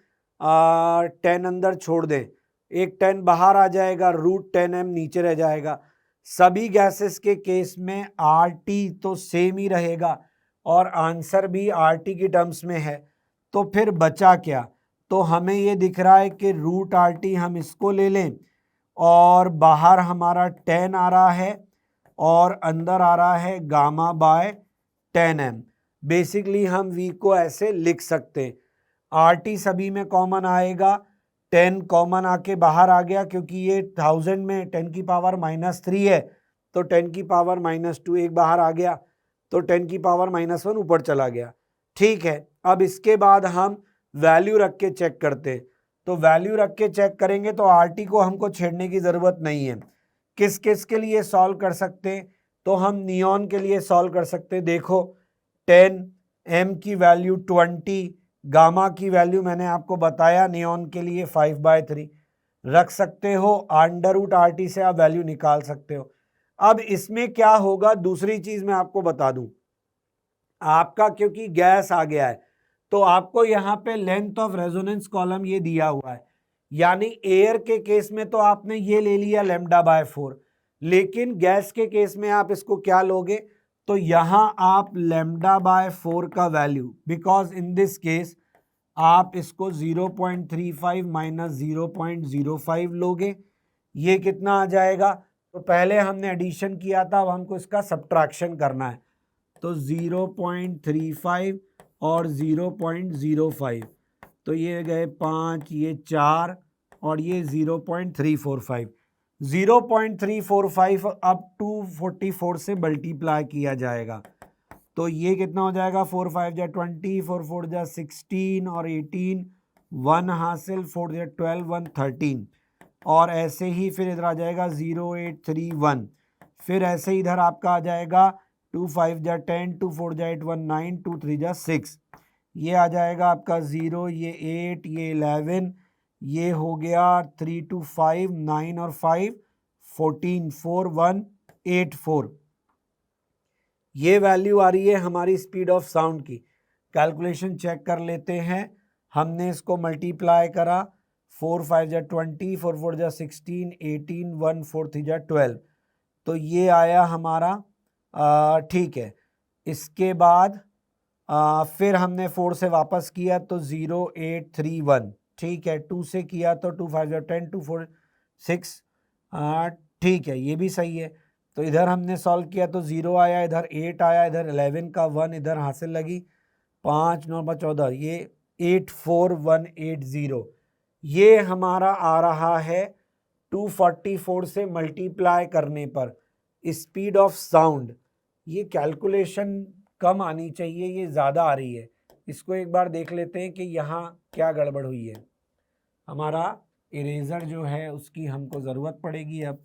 10 अंदर छोड़ दें, एक 10 बाहर आ जाएगा, √10m नीचे रह जाएगा। सभी गैसेस के केस में RT तो सेम ही रहेगा और आंसर भी RT की टर्म्स में है, तो फिर बचा क्या, तो हमें ये दिख रहा है कि √RT हम इसको ले लें, और बाहर हमारा 10 आ रहा है और अंदर आ रहा है गामा बाय 10m। बेसिकली हम V को ऐसे लिख सकते हैं, RT सभी में कॉमन आएगा, 10 कॉमन आके बाहर आ गया, क्योंकि ये 1000 में 10 की पावर -3 है, तो 10 की पावर -2 एक बाहर आ गया, तो 10 की पावर -1 ऊपर चला गया। ठीक है, अब इसके बाद हम वैल्यू रख के चेक करते हैं, तो वैल्यू रख के चेक करेंगे तो RT को हमको छेड़ने की ज़रूरत नहीं है। किस किस के लिए सॉल्व कर सकते हैं, तो हम नियॉन के लिए सॉल्व कर सकते हैं। देखो 10, M की वैल्यू 20, गामा की वैल्यू मैंने आपको बताया नियॉन के लिए 5/3 रख सकते हो, √RT से आप वैल्यू निकाल सकते हो। अब इसमें क्या होगा, दूसरी चीज मैं आपको बता दूं, आपका क्योंकि गैस आ गया है तो आपको यहाँ पे लेंथ ऑफ रेजोनेंस कॉलम ये दिया हुआ है, यानी एयर के केस में तो आपने ये ले लिया λ/4, लेकिन गैस के केस में आप इसको क्या लोगे, तो यहां आप λ/4 का value, because in this case आप इसको 0.35 माइनस 0.05 लोगे, ये कितना आ जाएगा, तो पहले हमने एडिशन किया था, अब हमको इसका सब्ट्रैक्शन करना है, तो 0.35 और 0.05, तो ये गए 5, ये 4 और ये 0.345, 0.345 अब 244 से मल्टीप्लाई किया जाएगा, तो ये कितना हो जाएगा 4 5 जा 20, 4 4 जा 16 और 18, 1 हासिल, 4 जा 12, 1 13, और ऐसे ही फिर इधर आ जाएगा 0831, फिर ऐसे ही इधर आपका आ जाएगा 2 5 जा 10, 2 4 जा 8, 1 9, 2 3 जा 6, ये आ जाएगा आपका 0, ये 8, ये 11, ये हो गया 3 2 5 9 और 5 14, 4 1 8 4, ये वैल्यू आ रही है हमारी स्पीड ऑफ साउंड की। कैलकुलेशन चेक कर लेते हैं, हमने इसको मल्टीप्लाई करा 4 5 जा 20, 4 4 जा 16, 18, 1 4 3 जा 12। तो ये आया हमारा, ठीक है। इसके बाद फिर हमने 4 से वापस किया तो 0 8 3 1, ठीक है। 2 से किया तो 2 5 जा 10, 2 4 6, ठीक है, ये भी सही है। तो इधर हमने सॉल्व किया तो 0 आया, इधर 8 आया, इधर 11 का 1 इधर हासिल लगी, 5 9 14, ये 84180, ये हमारा आ रहा है 244 से मल्टीप्लाई करने पर स्पीड ऑफ साउंड। ये कैलकुलेशन कम आनी चाहिए, ये ज़्यादा आ रही है। इसको एक बार देख लेते हैं कि यहाँ क्या गड़बड़ हुई है। हमारा इरेजर जो है उसकी हमको ज़रूरत पड़ेगी। अब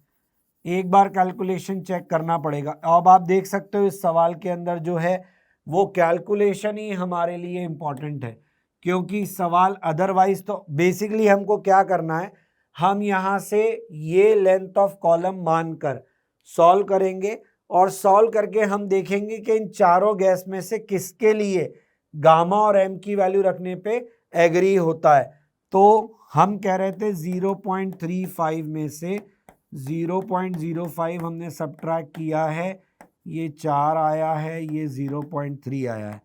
एक बार कैलकुलेशन चेक करना पड़ेगा। अब आप देख सकते हो इस सवाल के अंदर जो है वो कैलकुलेशन ही हमारे लिए इम्पॉर्टेंट है, क्योंकि सवाल अदरवाइज तो बेसिकली हमको क्या करना है, हम यहाँ से ये लेंथ ऑफ कॉलम मानकर सॉल्व करेंगे और सॉल्व करके हम देखेंगे कि इन चारों गैस में से किसके लिए गामा और एम की वैल्यू रखने पे एग्री होता है। तो हम कह रहे थे 0.35 में से 0.05 हमने सब्ट्रैक्ट किया है, ये 4 आया है, ये 0.3 आया है,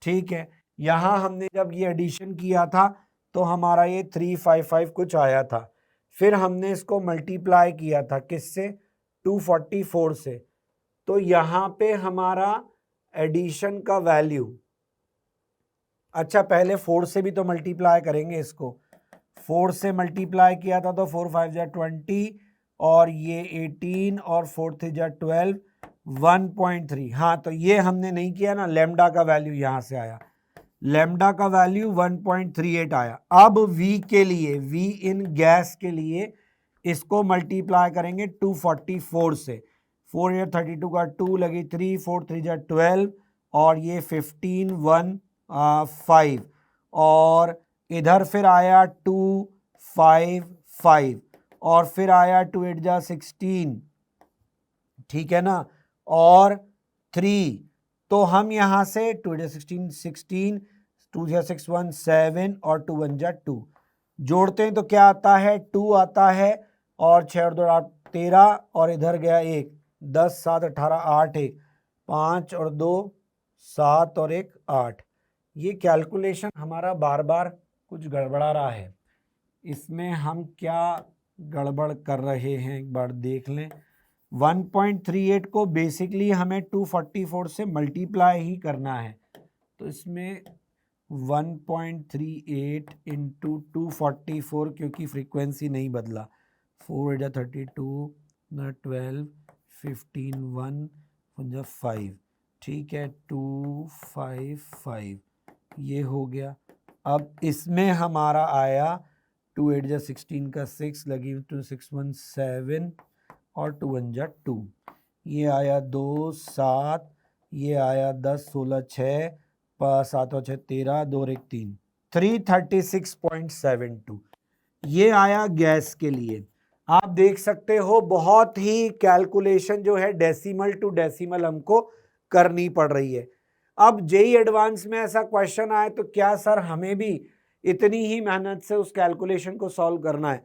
ठीक है। यहाँ हमने जब ये एडिशन किया था तो हमारा ये 355 कुछ आया था। फिर हमने इसको मल्टीप्लाई किया था किससे, 244 से। तो यहाँ पे हमारा एडिशन का वैल्यू, अच्छा पहले 4 से भी तो मल्टीप्लाई करेंगे इसको। 4 से मल्टीप्लाई किया था तो 4 5 जा 20 और ये 18 और 4 3 जा 12, 1.3। हाँ तो ये हमने नहीं किया ना, लैम्डा का वैल्यू यहाँ से आया, लैम्डा का वैल्यू 1.38 आया। अब V के लिए, V इन गैस के लिए इसको मल्टीप्लाई करेंगे 244 से। 4 या 32 का 2 लगी 3, 4 3 जा 12 और ये 15 1 5 और इधर फिर आया 2 5 5 और फिर आया 2 8 जा 16, ठीक है ना, और 3। तो हम यहाँ से 2 8 जा 16 16, 2 जा 6 1 7 और 2 1 जा 2 जोड़ते हैं तो क्या आता है, 2 आता है और 6 और 2 8 13 और इधर गया 1, 10 7 18 8 1 5 और 2 7 और 1 8। ये कैलकुलेशन हमारा बार बार कुछ गड़बड़ा रहा है, इसमें हम क्या गड़बड़ कर रहे हैं एक बार देख लें। 1.38 को बेसिकली हमें 244 से मल्टीप्लाई ही करना है, तो इसमें 1.38 इंटू 244, क्योंकि फ्रीक्वेंसी नहीं बदला, 4 8 32 12 15 1 5, ठीक है, 2 5 5 ये हो गया। अब इसमें हमारा आया 2 8 जा 16 का 6 लगी 2 6 1 7 और 2 1 जा 2, ये आया 2 7, ये आया 10 16 6 7 और 6 13 2 और 1 3, 336.72 ये आया गैस के लिए। आप देख सकते हो बहुत ही कैलकुलेशन जो है डेसिमल टू डेसिमल हमको करनी पड़ रही है। अब जेई एडवांस में ऐसा क्वेश्चन आए तो क्या सर हमें भी इतनी ही मेहनत से उस कैलकुलेशन को सॉल्व करना है?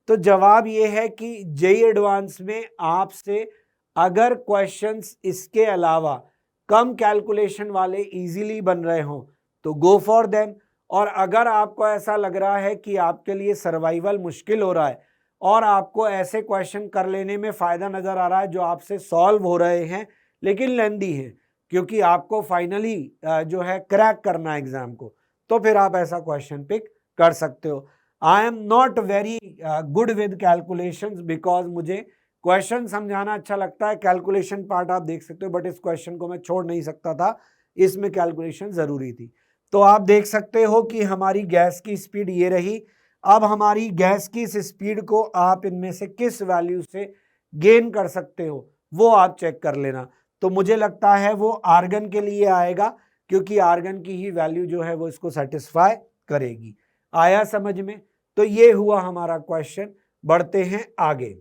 तो जवाब ये है कि जेई एडवांस में आपसे अगर क्वेश्चंस इसके अलावा कम कैलकुलेशन वाले इजीली बन रहे हो तो गो फॉर देम, और अगर आपको ऐसा लग रहा है कि आपके लिए सर्वाइवल मुश्किल हो रहा है और आपको ऐसे क्वेश्चन कर लेने में फ़ायदा नज़र आ रहा है जो आपसे सॉल्व हो रहे हैं लेकिन लेंदी है, क्योंकि आपको फाइनली जो है क्रैक करना है एग्जाम को, तो फिर आप ऐसा क्वेश्चन पिक कर सकते हो। आई am not very good with calculations because मुझे क्वेश्चन समझाना अच्छा लगता है, कैलकुलेशन पार्ट आप देख सकते हो, बट इस क्वेश्चन को मैं छोड़ नहीं सकता था, इसमें कैलकुलेशन ज़रूरी थी। तो आप देख सकते हो कि हमारी गैस की स्पीड ये रही। अब हमारी गैस की इस स्पीड को आप इनमें से किस वैल्यू से गेन कर सकते हो वो आप चेक कर लेना। तो मुझे लगता है वो आर्गन के लिए आएगा, क्योंकि आर्गन की ही वैल्यू जो है वो इसको सेटिस्फाई करेगी। आया समझ में? तो ये हुआ हमारा क्वेश्चन। बढ़ते हैं आगे।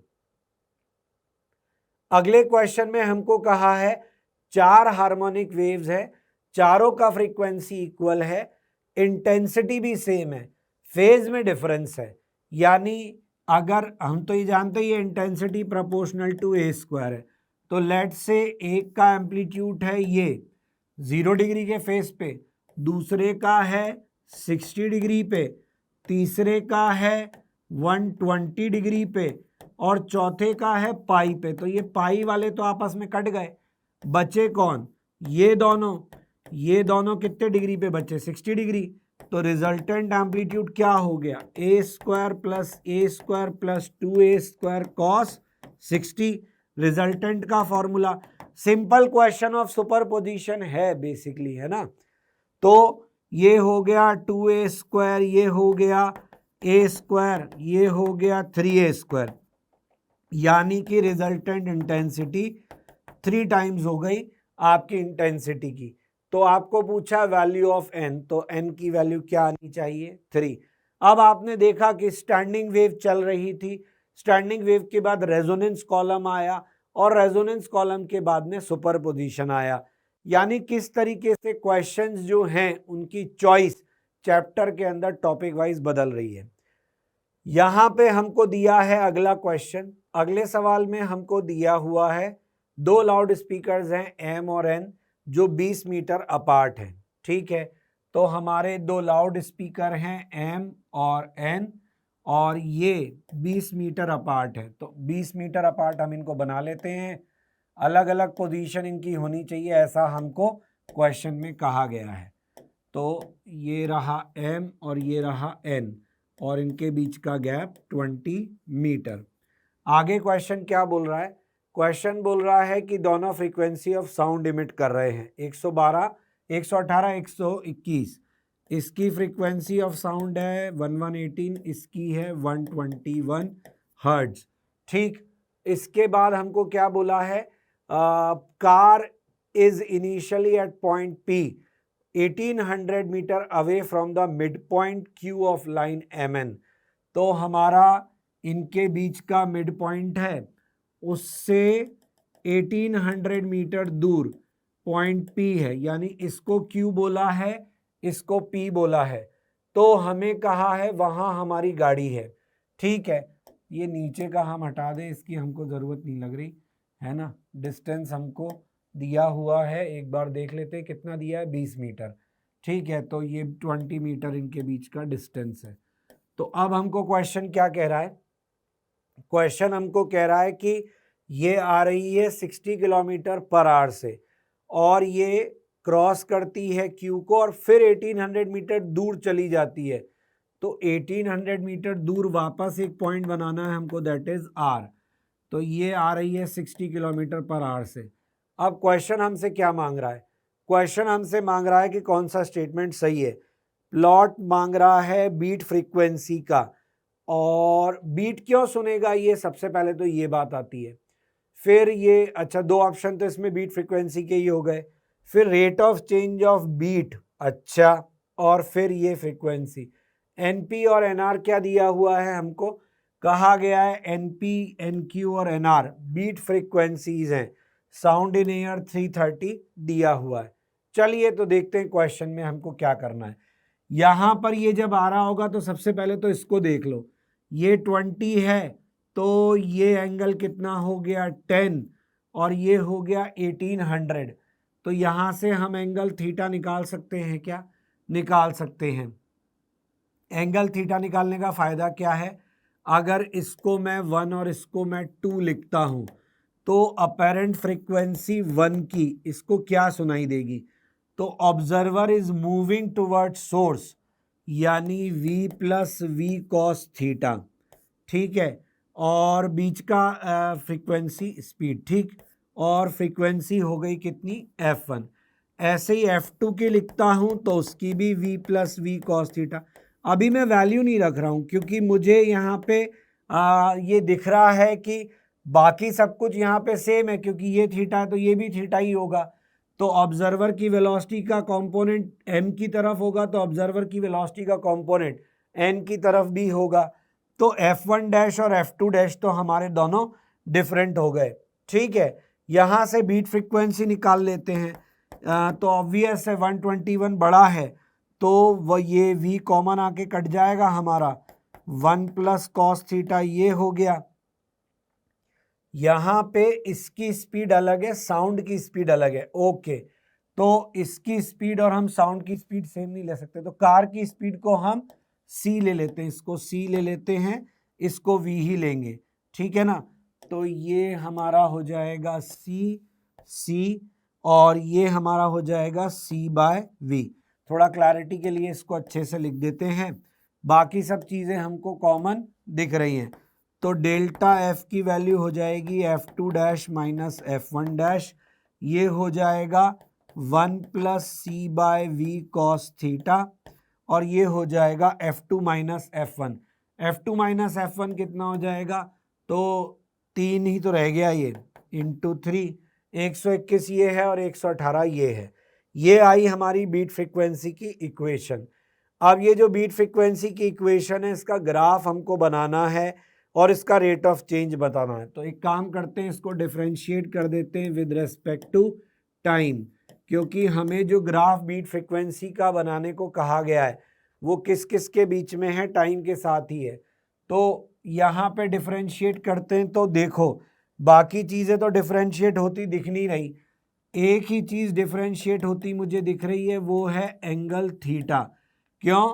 अगले क्वेश्चन में हमको कहा है 4 हार्मोनिक वेव्स है, चारों का फ्रीक्वेंसी इक्वल है, इंटेंसिटी भी सेम है, फेज में डिफरेंस है, यानी अगर हम तो ये जानते ही intensity proportional to A square है, तो लेट से एक का एम्पलीट्यूड है ये 0 डिग्री के फेस पे, दूसरे का है 60 डिग्री पे, तीसरे का है 120 डिग्री पे और चौथे का है पाई पे। तो ये पाई वाले तो आपस में कट गए, बचे कौन? ये दोनों कितने डिग्री पे बचे? 60 डिग्री। तो रिजल्टेंट एम्पलीट्यूड क्या हो गया? A square plus 2a² cos 60। Resultant का formula simple question of superposition है बेसिकली, है ना। तो ये हो गया 2a², ये हो गया a², ये हो गया 3a², यानी कि रिजल्टेंट इंटेंसिटी 3 टाइम्स हो गई आपकी इंटेंसिटी की। तो आपको पूछा वैल्यू ऑफ n, तो n की वैल्यू क्या आनी चाहिए? 3। अब आपने देखा कि स्टैंडिंग वेव चल रही थी, स्टैंडिंग वेव के बाद रेजोनेंस कॉलम आया और रेजोनेंस कॉलम के बाद में सुपरपोजिशन आया। यानी किस तरीके से क्वेश्चंस जो हैं उनकी चॉइस चैप्टर के अंदर टॉपिक वाइज बदल रही है। यहां पे हमको दिया है अगला क्वेश्चन, अगले सवाल में हमको दिया हुआ है 2 लाउड स्पीकर्स हैं M और N जो 20 मीटर अपार्ट हैं, ठीक है। तो हमारे 2 लाउड स्पीकर हैं M और N और ये 20 मीटर अपार्ट है। तो 20 मीटर अपार्ट हम इनको बना लेते हैं, अलग अलग पोजीशन इनकी होनी चाहिए, ऐसा हमको क्वेश्चन में कहा गया है। तो ये रहा M और ये रहा N और इनके बीच का गैप 20 मीटर। आगे क्वेश्चन क्या बोल रहा है? क्वेश्चन बोल रहा है कि दोनों फ्रीक्वेंसी ऑफ साउंड इमिट कर रहे हैं, 112, 118, 121। इसकी फ्रीक्वेंसी ऑफ साउंड है 1118, इसकी है 121 हर्ट्ज, ठीक। इसके बाद हमको क्या बोला है? Car is initially at point P 1800 metre away from the mid point Q of line MN। तो हमारा इनके बीच का मिड पॉइंट है, उससे 1800 मीटर दूर पॉइंट P है, यानी इसको Q बोला है, इसको P बोला है। तो हमें कहा है वहां हमारी गाड़ी है, ठीक है। ये नीचे का हम हटा दें, इसकी हमको ज़रूरत नहीं लग रही, है ना। डिस्टेंस हमको दिया हुआ है, एक बार देख लेते हैं कितना दिया है, 20 मीटर, ठीक है। तो ये 20 मीटर इनके बीच का डिस्टेंस है। तो अब हमको क्वेश्चन क्या कह रहा है? क्वेश्चन हमको कह रहा है कि ये आ रही है 60 किलोमीटर पर आवर से और ये क्रॉस करती है Q को और फिर 1800 मीटर दूर चली जाती है। तो 1800 मीटर दूर वापस एक पॉइंट बनाना है हमको, दैट इज R। तो ये आ रही है 60 किलोमीटर पर आवर से। अब क्वेश्चन हमसे क्या मांग रहा है? क्वेश्चन हमसे मांग रहा है कि कौन सा स्टेटमेंट सही है। प्लॉट मांग रहा है बीट फ्रीक्वेंसी का, और बीट क्यों सुनेगा ये, सबसे पहले तो ये बात आती है। फिर ये अच्छा, 2 ऑप्शन तो इसमें बीट फ्रीक्वेंसी के ही हो गए। फिर rate of change of beat, अच्छा, और फिर ये फ्रीक्वेंसी। NP और NR क्या दिया हुआ है हमको? कहा गया है NP, NQ और NR बीट फ्रीक्वेंसीज हैं। साउंड इन एयर 330 दिया हुआ है। चलिए तो देखते हैं क्वेश्चन में हमको क्या करना है। यहां पर ये जब आ रहा होगा तो सबसे पहले तो इसको देख लो, ये 20 है तो ये एंगल कितना हो गया 10 और ये हो गया 1800। तो यहां से हम एंगल थीटा निकाल सकते हैं क्या? निकाल सकते हैं। एंगल थीटा निकालने का फायदा क्या है? अगर इसको मैं 1 और इसको मैं 2 लिखता हूं तो अपेरेंट फ्रीक्वेंसी 1 की इसको क्या सुनाई देगी? तो observer is moving toward source, यानी V plus V cos theta, ठीक है। और बीच का फ्रीक्वेंसी स्पीड, ठीक, और फ्रीक्वेंसी हो गई कितनी? F1। ऐसे ही F2 की लिखता हूं तो उसकी भी V plus V cos theta. अभी मैं वैल्यू नहीं रख रहा हूं क्योंकि मुझे यहाँ पे ये दिख रहा है कि बाकी सब कुछ यहाँ पे सेम है, क्योंकि ये थीटा है तो ये भी थीटा ही होगा। तो ऑब्जर्वर की वेलोसिटी का कंपोनेंट m की तरफ होगा तो ऑब्जर्वर की वेलोसिटी का कंपोनेंट n की तरफ भी होगा। तो F1 डैश और F2 डैश तो हमारे दोनों डिफरेंट हो गए, ठीक है। यहाँ से बीट फ्रीक्वेंसी निकाल लेते हैं। तो ऑब्वियस है 121 बड़ा है तो वह ये V कॉमन आके कट जाएगा हमारा, 1 प्लस कॉस थीटा ये हो गया। यहां पे इसकी स्पीड अलग है, साउंड की स्पीड अलग है। ओके, तो इसकी स्पीड और हम साउंड की स्पीड सेम नहीं ले सकते, तो कार की स्पीड को हम c ले लेते हैं, इसको c ले लेते हैं, इसको v ही लेंगे, ठीक है ना। तो ये हमारा हो जाएगा c और ये हमारा हो जाएगा c/v। थोड़ा क्लैरिटी के लिए इसको अच्छे से लिख देते हैं, बाकी सब चीजें हमको कॉमन दिख रही हैं। तो डेल्टा f की वैल्यू हो जाएगी f2 dash minus f1 dash, ये हो जाएगा 1 प्लस c/v कॉस थीटा, और ये हो जाएगा f2 minus f1। f2 minus f1 कितना हो जाएगा, तो 3 ही तो रह गया ये, इंटू 3, 121 ये है और 118 ये है। ये आई हमारी बीट फ्रीक्वेंसी की इक्वेशन। अब ये जो बीट फ्रीक्वेंसी की इक्वेशन है, इसका ग्राफ हमको बनाना है और इसका रेट ऑफ चेंज बताना है। तो एक काम करते हैं, इसको डिफरेंशिएट कर देते हैं विद रेस्पेक्ट टू टाइम, क्योंकि हमें जो ग्राफ बीट फ्रीक्वेंसी का बनाने को कहा गया है वो किस किस के बीच में है, टाइम के साथ ही है। तो यहाँ पे डिफरेंशिएट करते हैं, तो देखो बाकी चीज़ें तो डिफरेंशिएट होती दिख नहीं रही, एक ही चीज़ डिफरेंशिएट होती मुझे दिख रही है, वो है एंगल थीटा। क्यों?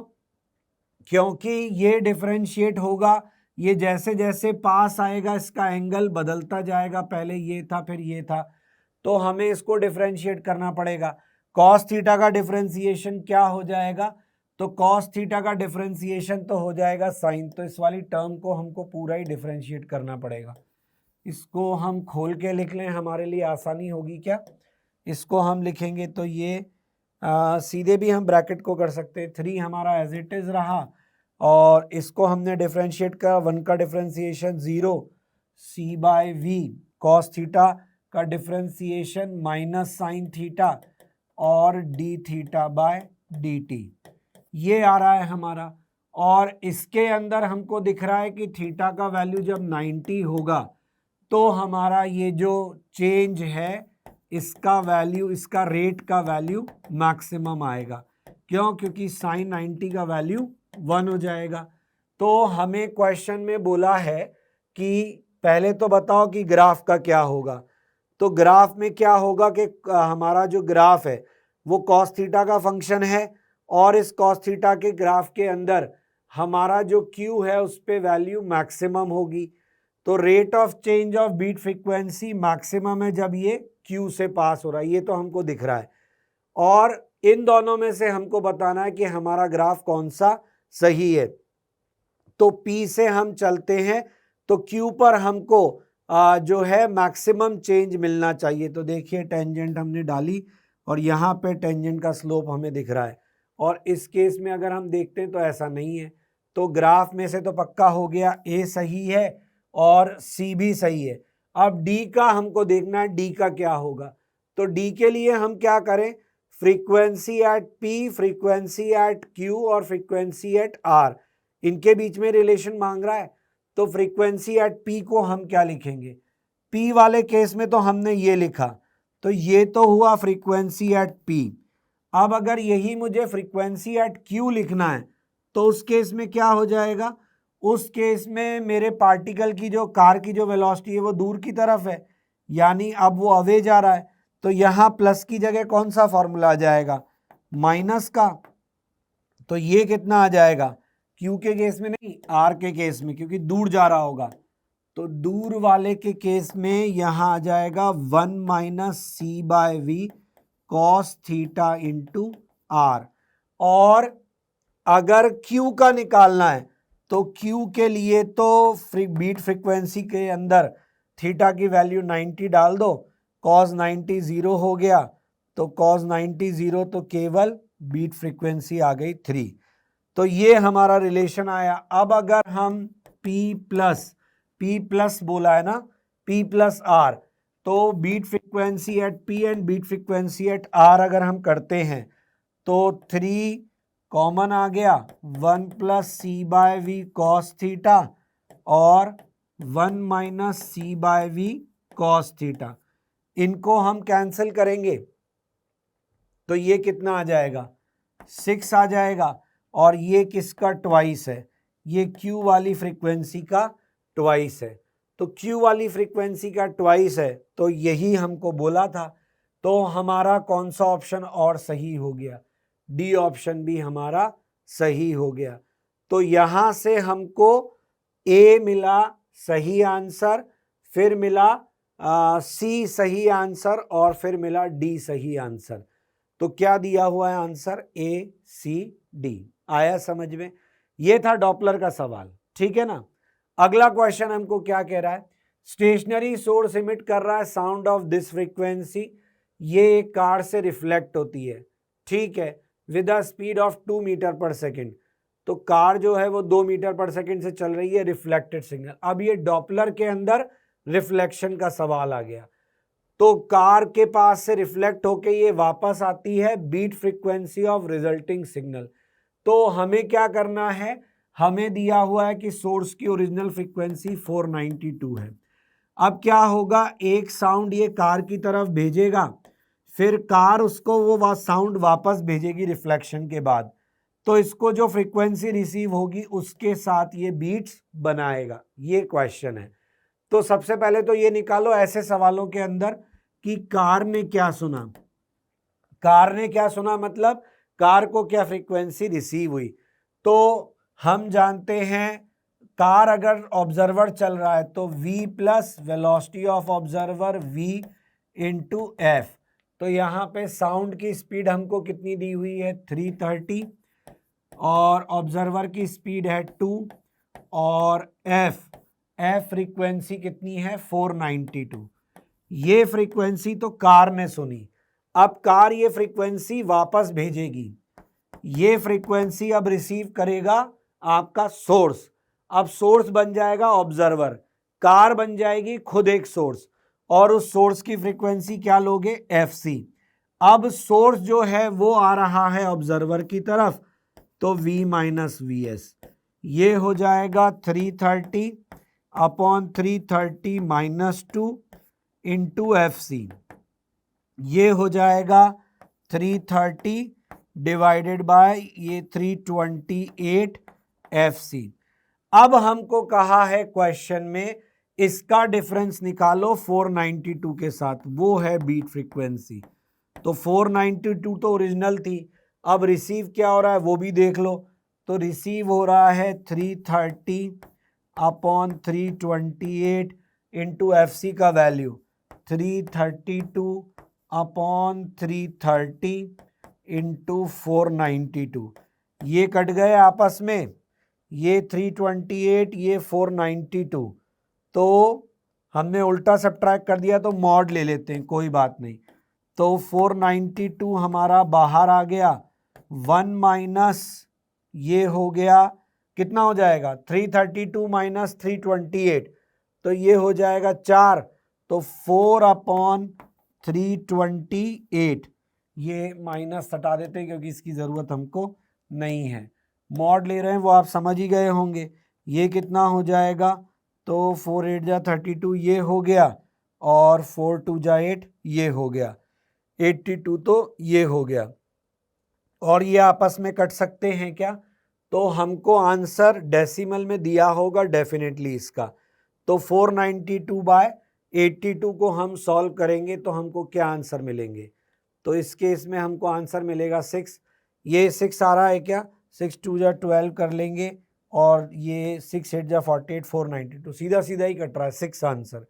क्योंकि ये डिफरेंशिएट होगा, ये जैसे जैसे पास आएगा इसका एंगल बदलता जाएगा, पहले ये था फिर ये था, तो हमें इसको डिफरेंशिएट करना पड़ेगा। कॉस थीटा का डिफरेंशिएशन क्या हो जाएगा, तो कॉस थीटा का डिफरेंशिएशन तो हो जाएगा साइन, तो इस वाली टर्म को हमको पूरा ही डिफरेंशिएट करना पड़ेगा। इसको हम खोल के लिख लें, हमारे लिए आसानी होगी क्या। इसको हम लिखेंगे तो ये सीधे भी हम ब्रैकेट को कर सकते हैं, 3 हमारा एज इट इज रहा, और इसको हमने डिफरेंशिएट करा, 1 का डिफरेंशिएशन 0, c/v कॉस थीटा का डिफरेंशिएशन माइनस साइन थीटा और D theta by D T, ये आ रहा है हमारा। और इसके अंदर हमको दिख रहा है कि थीटा का वैल्यू जब 90 होगा तो हमारा ये जो चेंज है इसका वैल्यू, इसका रेट का वैल्यू मैक्सिमम आएगा। क्यों? क्योंकि साइन 90 का वैल्यू 1 हो जाएगा। तो हमें क्वेश्चन में बोला है कि पहले तो बताओ कि ग्राफ का क्या होगा। तो ग्राफ में क्या होगा कि हमारा जो ग्राफ है वो कॉस थीटा का फंक्शन है, और इस कॉस थीटा के ग्राफ के अंदर हमारा जो क्यू है उस पे वैल्यू मैक्सिमम होगी। तो rate of change of beat frequency maximum है जब ये क्यू से पास हो रहा है, ये तो हमको दिख रहा है। और इन दोनों में से हमको बताना है कि हमारा ग्राफ कौन सा सही है। तो P से हम चलते हैं, तो Q पर हमको जो है मैक्सिमम चेंज मिलना चाहिए। तो देखिए टेंजेंट हमने डाली और यहाँ पे टेंजेंट का स्लोप हमें दिख रहा है, और इस केस में अगर हम देखते हैं तो ऐसा नहीं है। तो ग्राफ में से तो पक्का हो गया A सही है और C भी सही है। अब D का हमको देखना है, D का क्या होगा। तो D के लिए हम क्या करें, frequency at P, frequency at Q और फ्रीक्वेंसी एट R, इनके बीच में रिलेशन मांग रहा है। तो फ्रीक्वेंसी एट P को हम क्या लिखेंगे, P वाले केस में तो हमने ये लिखा, तो ये तो हुआ फ्रीक्वेंसी एट P। अब अगर यही मुझे फ्रीक्वेंसी एट Q लिखना है तो उस केस में क्या हो जाएगा, उस केस में मेरे पार्टिकल की जो कार की जो वेलोसिटी है वो दूर की तरफ है, यानी अब वो अवे जा रहा है। तो यहाँ प्लस की जगह कौन सा फॉर्मूला आ जाएगा, माइनस का। तो ये कितना आ जाएगा, Q के केस में नहीं, R के केस में, क्योंकि दूर जा रहा होगा। तो दूर वाले के केस में यहाँ आ जाएगा 1 minus c/v cos theta into R। और अगर Q का निकालना है तो Q के लिए तो बीट फ्रीक्वेंसी के अंदर थीटा की वैल्यू 90 डाल दो, कॉस 90 0 हो गया, तो कॉस 90 0, तो केवल बीट फ्रीक्वेंसी आ गई 3। तो ये हमारा रिलेशन आया। अब अगर हम P प्लस बोला है ना, P प्लस R, तो beat frequency at P and beat frequency at R अगर हम करते हैं तो 3 कॉमन आ गया, 1 प्लस c/v कॉस थीटा और 1 माइनस c/v कॉस थीटा, इनको हम कैंसिल करेंगे तो ये कितना आ जाएगा, 6 आ जाएगा। और ये किसका ट्वाइस है, ये Q वाली फ्रीक्वेंसी का ट्वाइस है। तो Q वाली फ्रीक्वेंसी का ट्वाइस है, तो यही हमको बोला था। तो हमारा कौन सा ऑप्शन और सही हो गया? डी ऑप्शन भी हमारा सही हो गया। तो यहां से हमको ए मिला सही आंसर, फिर मिला सी सही आंसर, और फिर मिला डी सही आंसर। तो क्या दिया हुआ है आंसर? ए सी डी। आया समझ में? ये था डॉपलर का सवाल, ठीक है ना। अगला क्वेश्चन हमको क्या कह रहा है? स्टेशनरी सोर्स इमिट कर रहा है साउंड ऑफ दिस फ्रीक्वेंसी, ये एक कार से रिफ्लेक्ट होती है, ठीक है, with a speed of 2 metre per second. तो कार जो है वो 2 मीटर पर सेकेंड से चल रही है, रिफ्लेक्टेड सिग्नल। अब ये डॉपलर के अंदर रिफ्लेक्शन का सवाल आ गया। तो कार के पास से रिफ्लेक्ट होके ये वापस आती है beat frequency of resulting signal. तो हमें क्या करना है? हमें दिया हुआ है कि सोर्स की ओरिजिनल फ्रीक्वेंसी 492 है। अब क्या होगा? एक साउंड ये कार की तरफ भेजेगा, फिर कार उसको वो साउंड वापस भेजेगी रिफ्लेक्शन के बाद। तो इसको जो फ्रीक्वेंसी रिसीव होगी उसके साथ ये बीट्स बनाएगा। ये क्वेश्चन है। तो सबसे पहले तो ये निकालो ऐसे सवालों के अंदर कि कार ने क्या सुना। कार ने क्या सुना मतलब कार को क्या फ्रीक्वेंसी रिसीव हुई। तो हम जानते हैं कार अगर ऑब्जर्वर चल रहा है तो v plus velocity of observer v into F. तो यहाँ पे साउंड की स्पीड हमको कितनी दी हुई है? 330, और ऑब्जर्वर की स्पीड है 2, और एफ फ्रीक्वेंसी कितनी है? 492। ये फ्रीक्वेंसी तो कार ने सुनी। अब कार ये फ्रीक्वेंसी वापस भेजेगी, ये फ्रीक्वेंसी अब रिसीव करेगा आपका सोर्स। अब सोर्स बन जाएगा ऑब्जर्वर, कार बन जाएगी खुद एक सोर्स, और उस सोर्स की फ्रीक्वेंसी क्या लोगे? FC। अब सोर्स जो है वो आ रहा है ऑब्जर्वर की तरफ, तो V माइनस VS, ये हो जाएगा 330 अपॉन 330 माइनस 2 इंटू FC। ये हो जाएगा 330 डिवाइडेड बाय ये 328 FC। अब हमको कहा है क्वेश्चन में इसका डिफरेंस निकालो 492 के साथ, वो है बीट फ्रीक्वेंसी। तो 492 तो ओरिजिनल थी, अब रिसीव क्या हो रहा है वो भी देख लो। तो रिसीव हो रहा है 330 अपॉन 328 इंटू FC का वैल्यू 332 अपॉन 330 इंटू 492। ये कट गए आपस में, ये 328 ये 492, तो हमने उल्टा सब्ट्रैक्ट कर दिया, तो मॉड ले लेते हैं, कोई बात नहीं। तो 492 हमारा बाहर आ गया, 1 माइनस ये हो गया, कितना हो जाएगा? 332 माइनस 328, तो ये हो जाएगा 4, तो 4 अपॉन 328। ये माइनस हटा देते हैं क्योंकि इसकी ज़रूरत हमको नहीं है। मॉड ले रहे हैं वो आप समझ ही गए होंगे। ये कितना हो जाएगा? तो 4 8 जा 32 ये हो गया, और 4 2 जा 8 ये हो गया, 82 तो ये हो गया। और ये आपस में कट सकते हैं क्या? तो हमको आंसर डेसिमल में दिया होगा डेफिनेटली इसका। तो 492 बाय 82 को हम सॉल्व करेंगे तो हमको क्या आंसर मिलेंगे? तो इस केस में हमको आंसर मिलेगा 6। ये 6 आ रहा है क्या? 6 2 जा 12 कर लेंगे, और ये 6 8 जा 48, 492, सीधा सीधा ही कट रहा है 6 आंसर।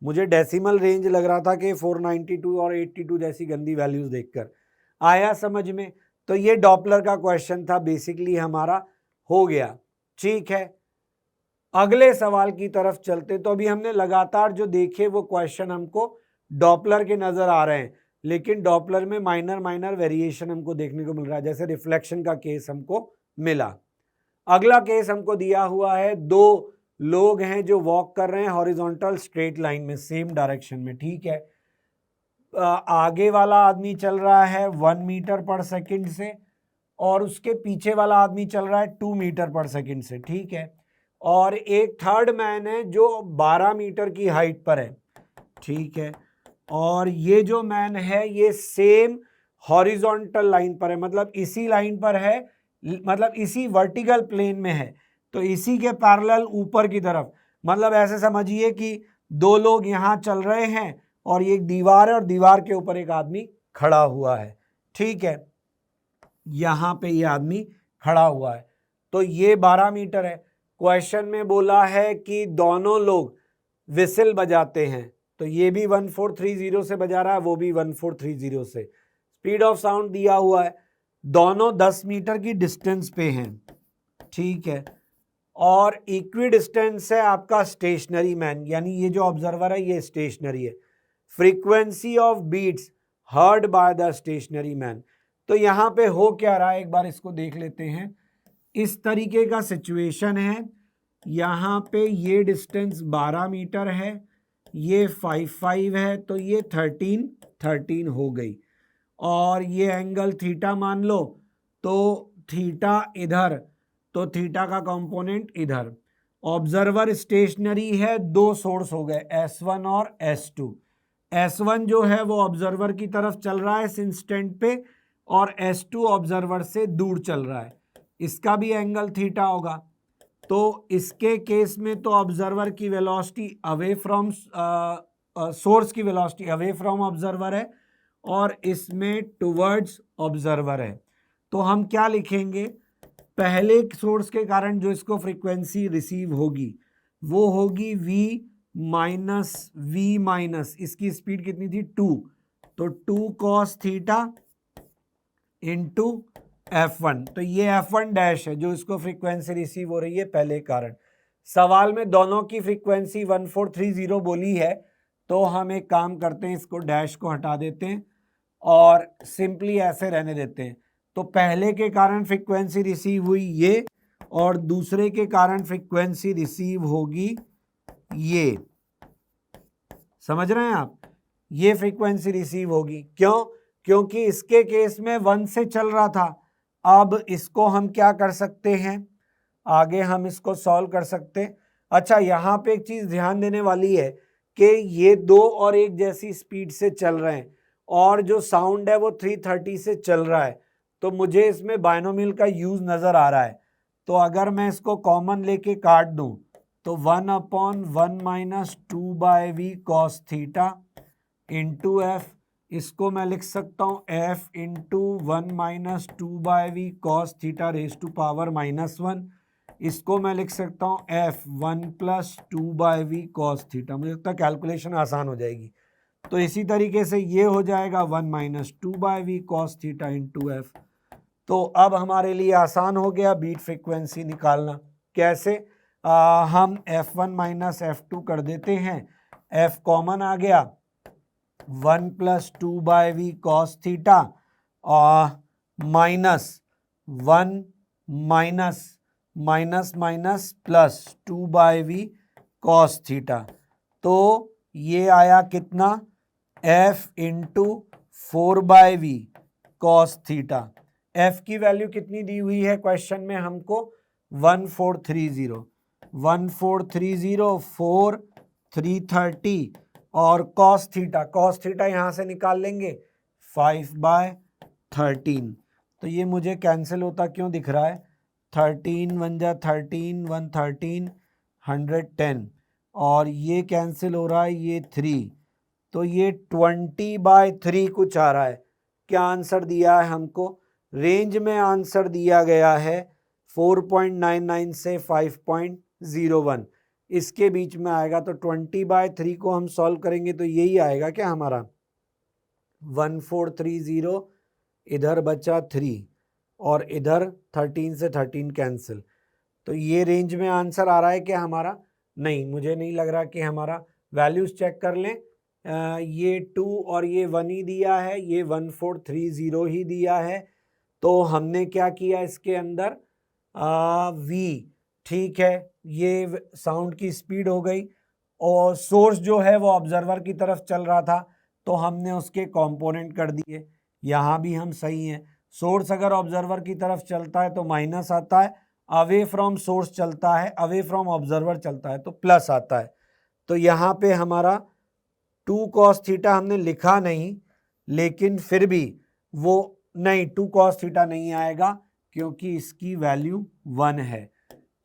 मुझे डेसिमल रेंज लग रहा था कि 492 और 82 जैसी गंदी वैल्यूज देखकर। आया समझ में? तो ये डॉपलर का क्वेश्चन था, बेसिकली हमारा हो गया। ठीक है, अगले सवाल की तरफ चलते। तो अभी हमने लगातार जो देखे वो क्वेश्चन हमको डॉपलर के नजर आ रहे हैं, लेकिन डॉपलर में माइनर माइनर वेरिएशन हमको देखने को मिल रहा है, जैसे रिफ्लेक्शन का केस हमको मिला। अगला केस हमको दिया हुआ है, 2 लोग हैं जो वॉक कर रहे हैं हॉरिजॉन्टल स्ट्रेट लाइन में सेम डायरेक्शन में, ठीक है। आगे वाला आदमी चल रहा है 1 मीटर पर सेकंड से, और उसके पीछे वाला आदमी चल रहा है 2 मीटर पर सेकंड से, ठीक है। और एक थर्ड मैन है जो 12 मीटर की हाइट पर है, ठीक है। और ये जो मैन है ये सेम हॉरिजॉन्टल लाइन पर है, मतलब इसी लाइन पर है, मतलब इसी वर्टिकल प्लेन में है, तो इसी के पैरेलल ऊपर की तरफ, मतलब ऐसे समझिए कि दो लोग यहाँ चल रहे हैं और ये एक दीवार है और दीवार के ऊपर एक आदमी खड़ा हुआ है, ठीक है, यहाँ पे ये आदमी खड़ा हुआ है। तो ये 12 मीटर है। क्वेश्चन में बोला है कि दोनों लोग विसिल बजाते हैं, तो ये भी 1430 से बजा रहा है, वो भी 1430 से। स्पीड ऑफ साउंड दिया हुआ है, दोनों 10 मीटर की डिस्टेंस पे हैं, ठीक है, और इक्वी डिस्टेंस है आपका स्टेशनरी मैन, यानी ये जो ऑब्जर्वर है ये स्टेशनरी है। Frequency of beats heard by the stationary man. तो यहाँ पे हो क्या रहा है, एक बार इसको देख लेते हैं। इस तरीके का सिचुएशन है, यहाँ पे ये डिस्टेंस 12 मीटर है, ये 5 है, तो ये 13 हो गई, और ये एंगल थीटा मान लो, तो थीटा इधर, तो थीटा का कंपोनेंट इधर। ऑब्जर्वर स्टेशनरी है, दो सोर्स हो गए S1 और S2। S1 जो है वो ऑब्जर्वर की तरफ चल रहा है इस इंस्टेंट पे, और S2 ऑब्जर्वर से दूर चल रहा है, इसका भी एंगल थीटा होगा। तो इसके केस में तो ऑब्जर्वर की वेलोसिटी अवे फ्रॉम सोर्स की वेलोसिटी अवे फ्रॉम ऑब्जर्वर है, और इसमें टुवर्ड्स ऑब्जर्वर है। तो हम क्या लिखेंगे, पहले सोर्स के कारण जो इसको फ्रीक्वेंसी रिसीव होगी वो होगी v माइनस इसकी स्पीड कितनी थी 2, तो 2 cos थीटा इंटू F1, तो ये F1 डैश है जो इसको फ्रीक्वेंसी रिसीव हो रही है पहले कारण। सवाल में दोनों की फ्रीक्वेंसी 1430 बोली है, तो हम एक काम करते हैं, इसको डैश को हटा देते हैं और सिंपली ऐसे रहने देते हैं। तो पहले के कारण फ्रीक्वेंसी रिसीव हुई ये, और दूसरे के कारण फ्रीक्वेंसी रिसीव होगी ये, समझ रहे हैं आप, ये फ्रीक्वेंसी रिसीव होगी। क्यों? क्योंकि इसके केस में 1 से चल रहा था। अब इसको हम क्या कर सकते हैं, आगे हम इसको सॉल्व कर सकते हैं। अच्छा, यहाँ पे एक चीज ध्यान देने वाली है कि ये दो और एक जैसी स्पीड से चल रहे हैं, और जो साउंड है वो 330 से चल रहा है, तो मुझे इसमें बायनोमियल का यूज नजर आ रहा है। तो अगर मैं इसको कॉमन लेके काट दूं तो 1/1 minus 2/v cos theta into f, इसको मैं लिख सकता हूँ f into 1 minus 2/v cos theta raise to power -1, इसको मैं लिख सकता हूँ f 1 plus 2/v cos theta. मुझे लगता है कैलकुलेशन आसान हो जाएगी। तो इसी तरीके से ये हो जाएगा 1 minus 2/v cos theta into F. तो अब हमारे लिए आसान हो गया बीट फ्रीक्वेंसी निकालना। कैसे? हम f1 माइनस f2 कर देते हैं, f कॉमन आ गया, 1 प्लस 2/v cos थीटा और minus 1 minus plus 2/v cos theta. तो ये आया कितना, f into 4/v cos theta. f की वैल्यू कितनी दी हुई है क्वेश्चन में हमको, 1430, 4 330, और cos थीटा यहाँ से निकाल लेंगे 5/13। तो ये मुझे कैंसिल होता क्यों दिख रहा है, 13 1 जा 13, 113, 110, और ये कैंसिल हो रहा है ये 3, तो ये 20/3 कुछ आ रहा है। क्या आंसर दिया है हमको, रेंज में आंसर दिया गया है 4.99 से 5.01, इसके बीच में आएगा। तो 20/3 को हम सॉल्व करेंगे तो यही आएगा क्या हमारा, 1430, इधर बचा 3 और इधर 13 से 13 कैंसिल, तो ये रेंज में आंसर आ रहा है क्या हमारा, नहीं, मुझे नहीं लग रहा कि हमारा। वैल्यूज चेक कर लें, ये 2 और ये 1 ही दिया है, ये 1430 ही दिया है। तो हमने क्या किया इसके अंदर, v, ठीक है, ये साउंड की स्पीड हो गई, और सोर्स जो है वो ऑब्जर्वर की तरफ चल रहा था, तो हमने उसके कंपोनेंट कर दिए। यहाँ भी हम सही हैं, सोर्स अगर ऑब्जर्वर की तरफ चलता है तो माइनस आता है, अवे फ्रॉम सोर्स चलता है, अवे फ्रॉम ऑब्जर्वर चलता है तो प्लस आता है। तो यहाँ पे हमारा 2 cos थीटा हमने लिखा नहीं, लेकिन फिर भी वो नहीं, 2 cos थीटा नहीं आएगा क्योंकि इसकी वैल्यू 1 है।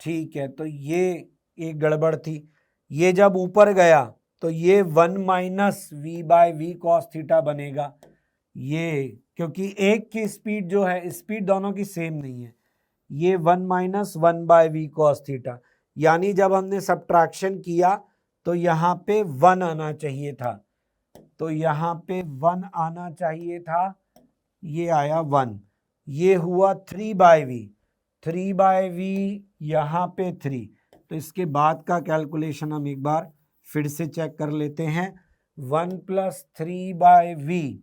ठीक है, तो ये एक गड़बड़ थी। ये जब ऊपर गया तो ये 1 minus v by v cos theta बनेगा, ये क्योंकि एक की स्पीड जो है, स्पीड दोनों की सेम नहीं है, ये 1 minus 1 by v cos theta, यानी जब हमने सब्ट्रैक्शन किया तो यहाँ पे 1 आना चाहिए था, तो यहाँ पे 1 आना चाहिए था, ये आया 1, ये हुआ 3 बाय वी, 3 बाय वी यहाँ पे 3, तो इसके बाद का कैलकुलेशन हम एक बार फिर से चेक कर लेते हैं। 1 प्लस 3 बाय वी,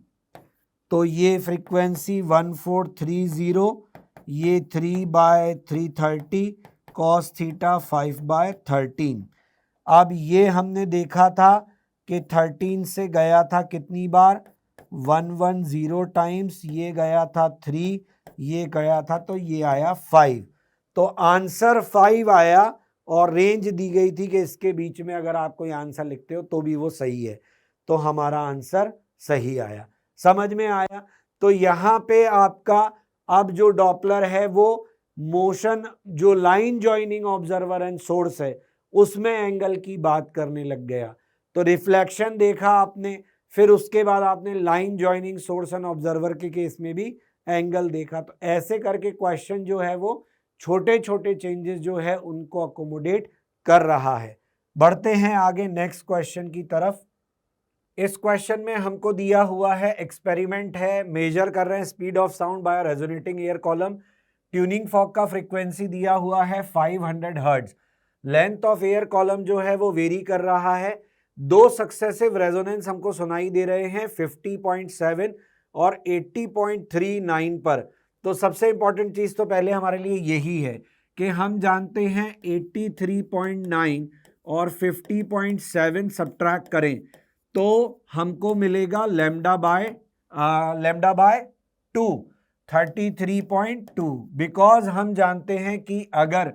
तो ये फ्रीक्वेंसी 1430, ये 3 बाय 330 कॉस थीटा 5 बाय 13। अब ये हमने देखा था कि 13 से गया था कितनी बार, 110 टाइम्स, ये गया था 3, ये गया था, तो ये आया 5, तो आंसर 5 आया, और रेंज दी गई थी कि इसके बीच में अगर आप कोई आंसर लिखते हो तो भी वो सही है, तो हमारा आंसर सही आया। समझ में आया? तो यहाँ पे आपका अब जो डॉपलर है वो मोशन, जो line joining observer and source है उसमें एंगल की बात करने लग गया। तो रिफ्लेक्शन देखा आपने, फिर उसके बाद आपने line joining source and observer के केस में भी एंगल देखा। तो ऐसे करके क्वेश्चन जो है वो छोटे छोटे चेंजेस जो है उनको अकोमोडेट कर रहा है। बढ़ते हैं आगे नेक्स्ट क्वेश्चन की तरफ। इस क्वेश्चन में हमको दिया हुआ है, एक्सपेरिमेंट है, मेजर कर रहे हैं speed of sound bye resonating air column, tuning fork का फ्रीक्वेंसी दिया हुआ है 500 hertz, length of air column जो है वो वेरी कर रहा है, दो सक्सेसिव रेजोनेंस हमको सुनाई दे रहे हैं 50.7 और 80.39 पर। तो सबसे इंपॉर्टेंट चीज तो पहले हमारे लिए यही है कि हम जानते हैं 83.9 और 50.7 सब्ट्रैक्ट करें तो हमको मिलेगा लैम्डा बाय 2, 33.2, बिकॉज हम जानते हैं कि अगर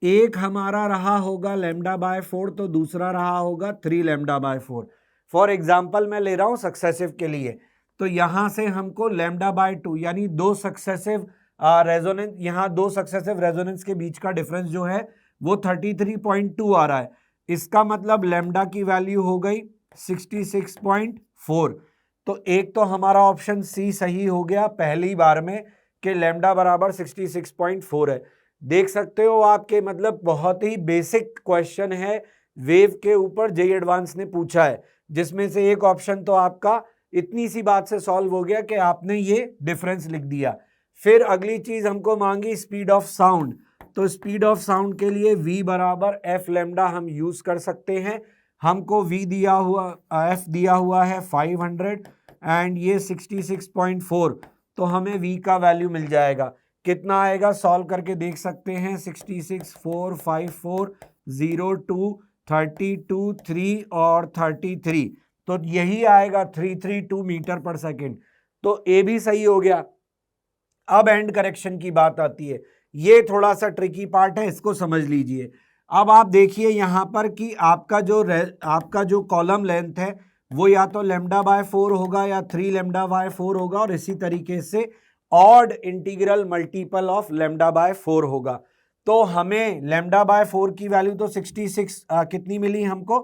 एक हमारा रहा होगा लैम्डा बाय 4 तो दूसरा रहा होगा 3 लैम्डा बाय 4। फॉर एग्जाम्पल मैं ले रहा हूं सक्सेसिव के लिए, तो यहां से हमको लैम्डा बाय 2 यानी दो सक्सेसिव रेजोनेंस, यहां दो सक्सेसिव रेजोनेंस के बीच का डिफरेंस जो है वो 33.2 आ रहा है। इसका मतलब लैम्डा की वैल्यू हो गई 66.4। तो एक तो हमारा ऑप्शन सी सही हो गया पहली बार में कि लैम्डा बराबर 66.4 है। देख सकते हो आपके मतलब बहुत ही बेसिक क्वेश्चन है, वेव के ऊपर जेईई एडवांस ने पूछा है, जिसमें से एक ऑप्शन तो आपका इतनी सी बात से सॉल्व हो गया कि आपने ये डिफरेंस लिख दिया। फिर अगली चीज हमको मांगी स्पीड ऑफ साउंड, तो स्पीड ऑफ साउंड के लिए v बराबर एफ लैम्डा हम यूज कर सकते हैं। हमको v दिया हुआ, f दिया हुआ है 500 एंड ये 66.4, तो हमें v का वैल्यू मिल जाएगा। कितना आएगा सॉल्व करके देख सकते हैं, 66, 4, 5, 4, 0, 2, 32, 3 और 33, तो यही आएगा 332 मीटर पर सेकेंड। तो ए भी सही हो गया। अब एंड करेक्शन की बात आती है, ये थोड़ा सा ट्रिकी पार्ट है, इसको समझ लीजिए। अब आप देखिए यहां पर कि आपका जो कॉलम लेंथ है वो या तो लैम्डा बाय 4 होगा या 3 लैम्डा बाय 4 होगा, और इसी तरीके से odd integral multiple of lambda by 4 होगा। तो हमें लैम्डा बाय 4 की वैल्यू तो 66 कितनी मिली हमको,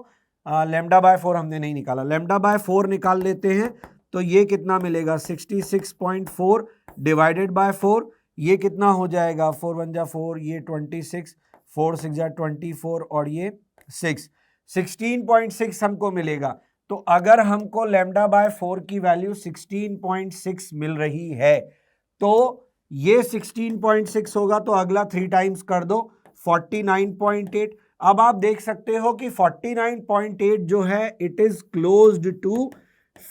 लैम्डा बाय 4 हमने नहीं निकाला, लैम्डा बाय 4 निकाल लेते हैं, तो ये कितना मिलेगा 66.4 डिवाइडेड बाय 4, ये कितना हो जाएगा 4 1 जा 4, ये 26, 4 6 जा 24 और ये 6, 16.6 हमको मिलेगा। तो अगर हमको लैम्डा बाय 4 की वैल्यू 16.6 मिल रही है तो ये 16.6 होगा, तो अगला 3 टाइम्स कर दो 49.8। अब आप देख सकते हो कि 49.8 जो है इट इज क्लोज्ड टू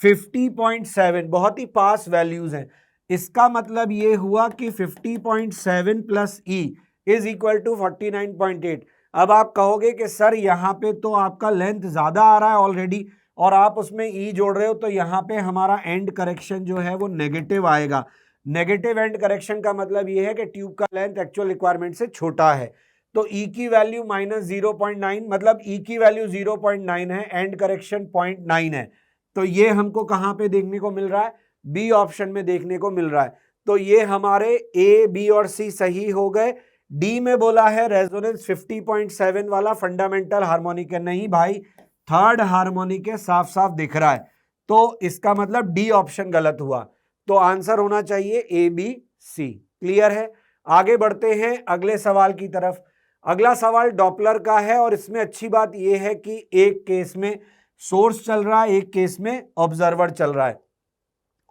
50.7, बहुत ही पास वैल्यूज हैं। इसका मतलब ये हुआ कि 50.7 plus e is equal to 49.8। अब आप कहोगे कि सर यहाँ पे तो आपका लेंथ ज्यादा आ रहा है ऑलरेडी और आप उसमें ई जोड़ रहे हो, तो यहाँ पे हमारा एंड करेक्शन जो है वो नेगेटिव आएगा। नेगेटिव एंड करेक्शन का मतलब ये है कि ट्यूब का लेंथ एक्चुअल रिक्वायरमेंट से छोटा है। तो ई की वैल्यू -0.9, मतलब ई की वैल्यू 0.9 है, एंड करेक्शन 0.9 है। तो ये हमको कहां पे देखने को मिल रहा है, बी ऑप्शन में देखने को मिल रहा है। तो ये हमारे ए बी और सी सही हो गए, डी में बोला है रेजोनेंस 50.7 वाला फंडामेंटल हार्मोनिक है। नहीं भाई, थर्ड हार्मोनिक है, साफ साफ दिख रहा है, तो इसका मतलब डी ऑप्शन गलत हुआ। तो आंसर होना चाहिए ए बी सी। क्लियर है? आगे बढ़ते हैं अगले सवाल की तरफ। अगला सवाल डॉपलर का है और इसमें अच्छी बात यह है कि एक केस में सोर्स चल रहा है, एक केस में ऑब्जर्वर चल रहा है,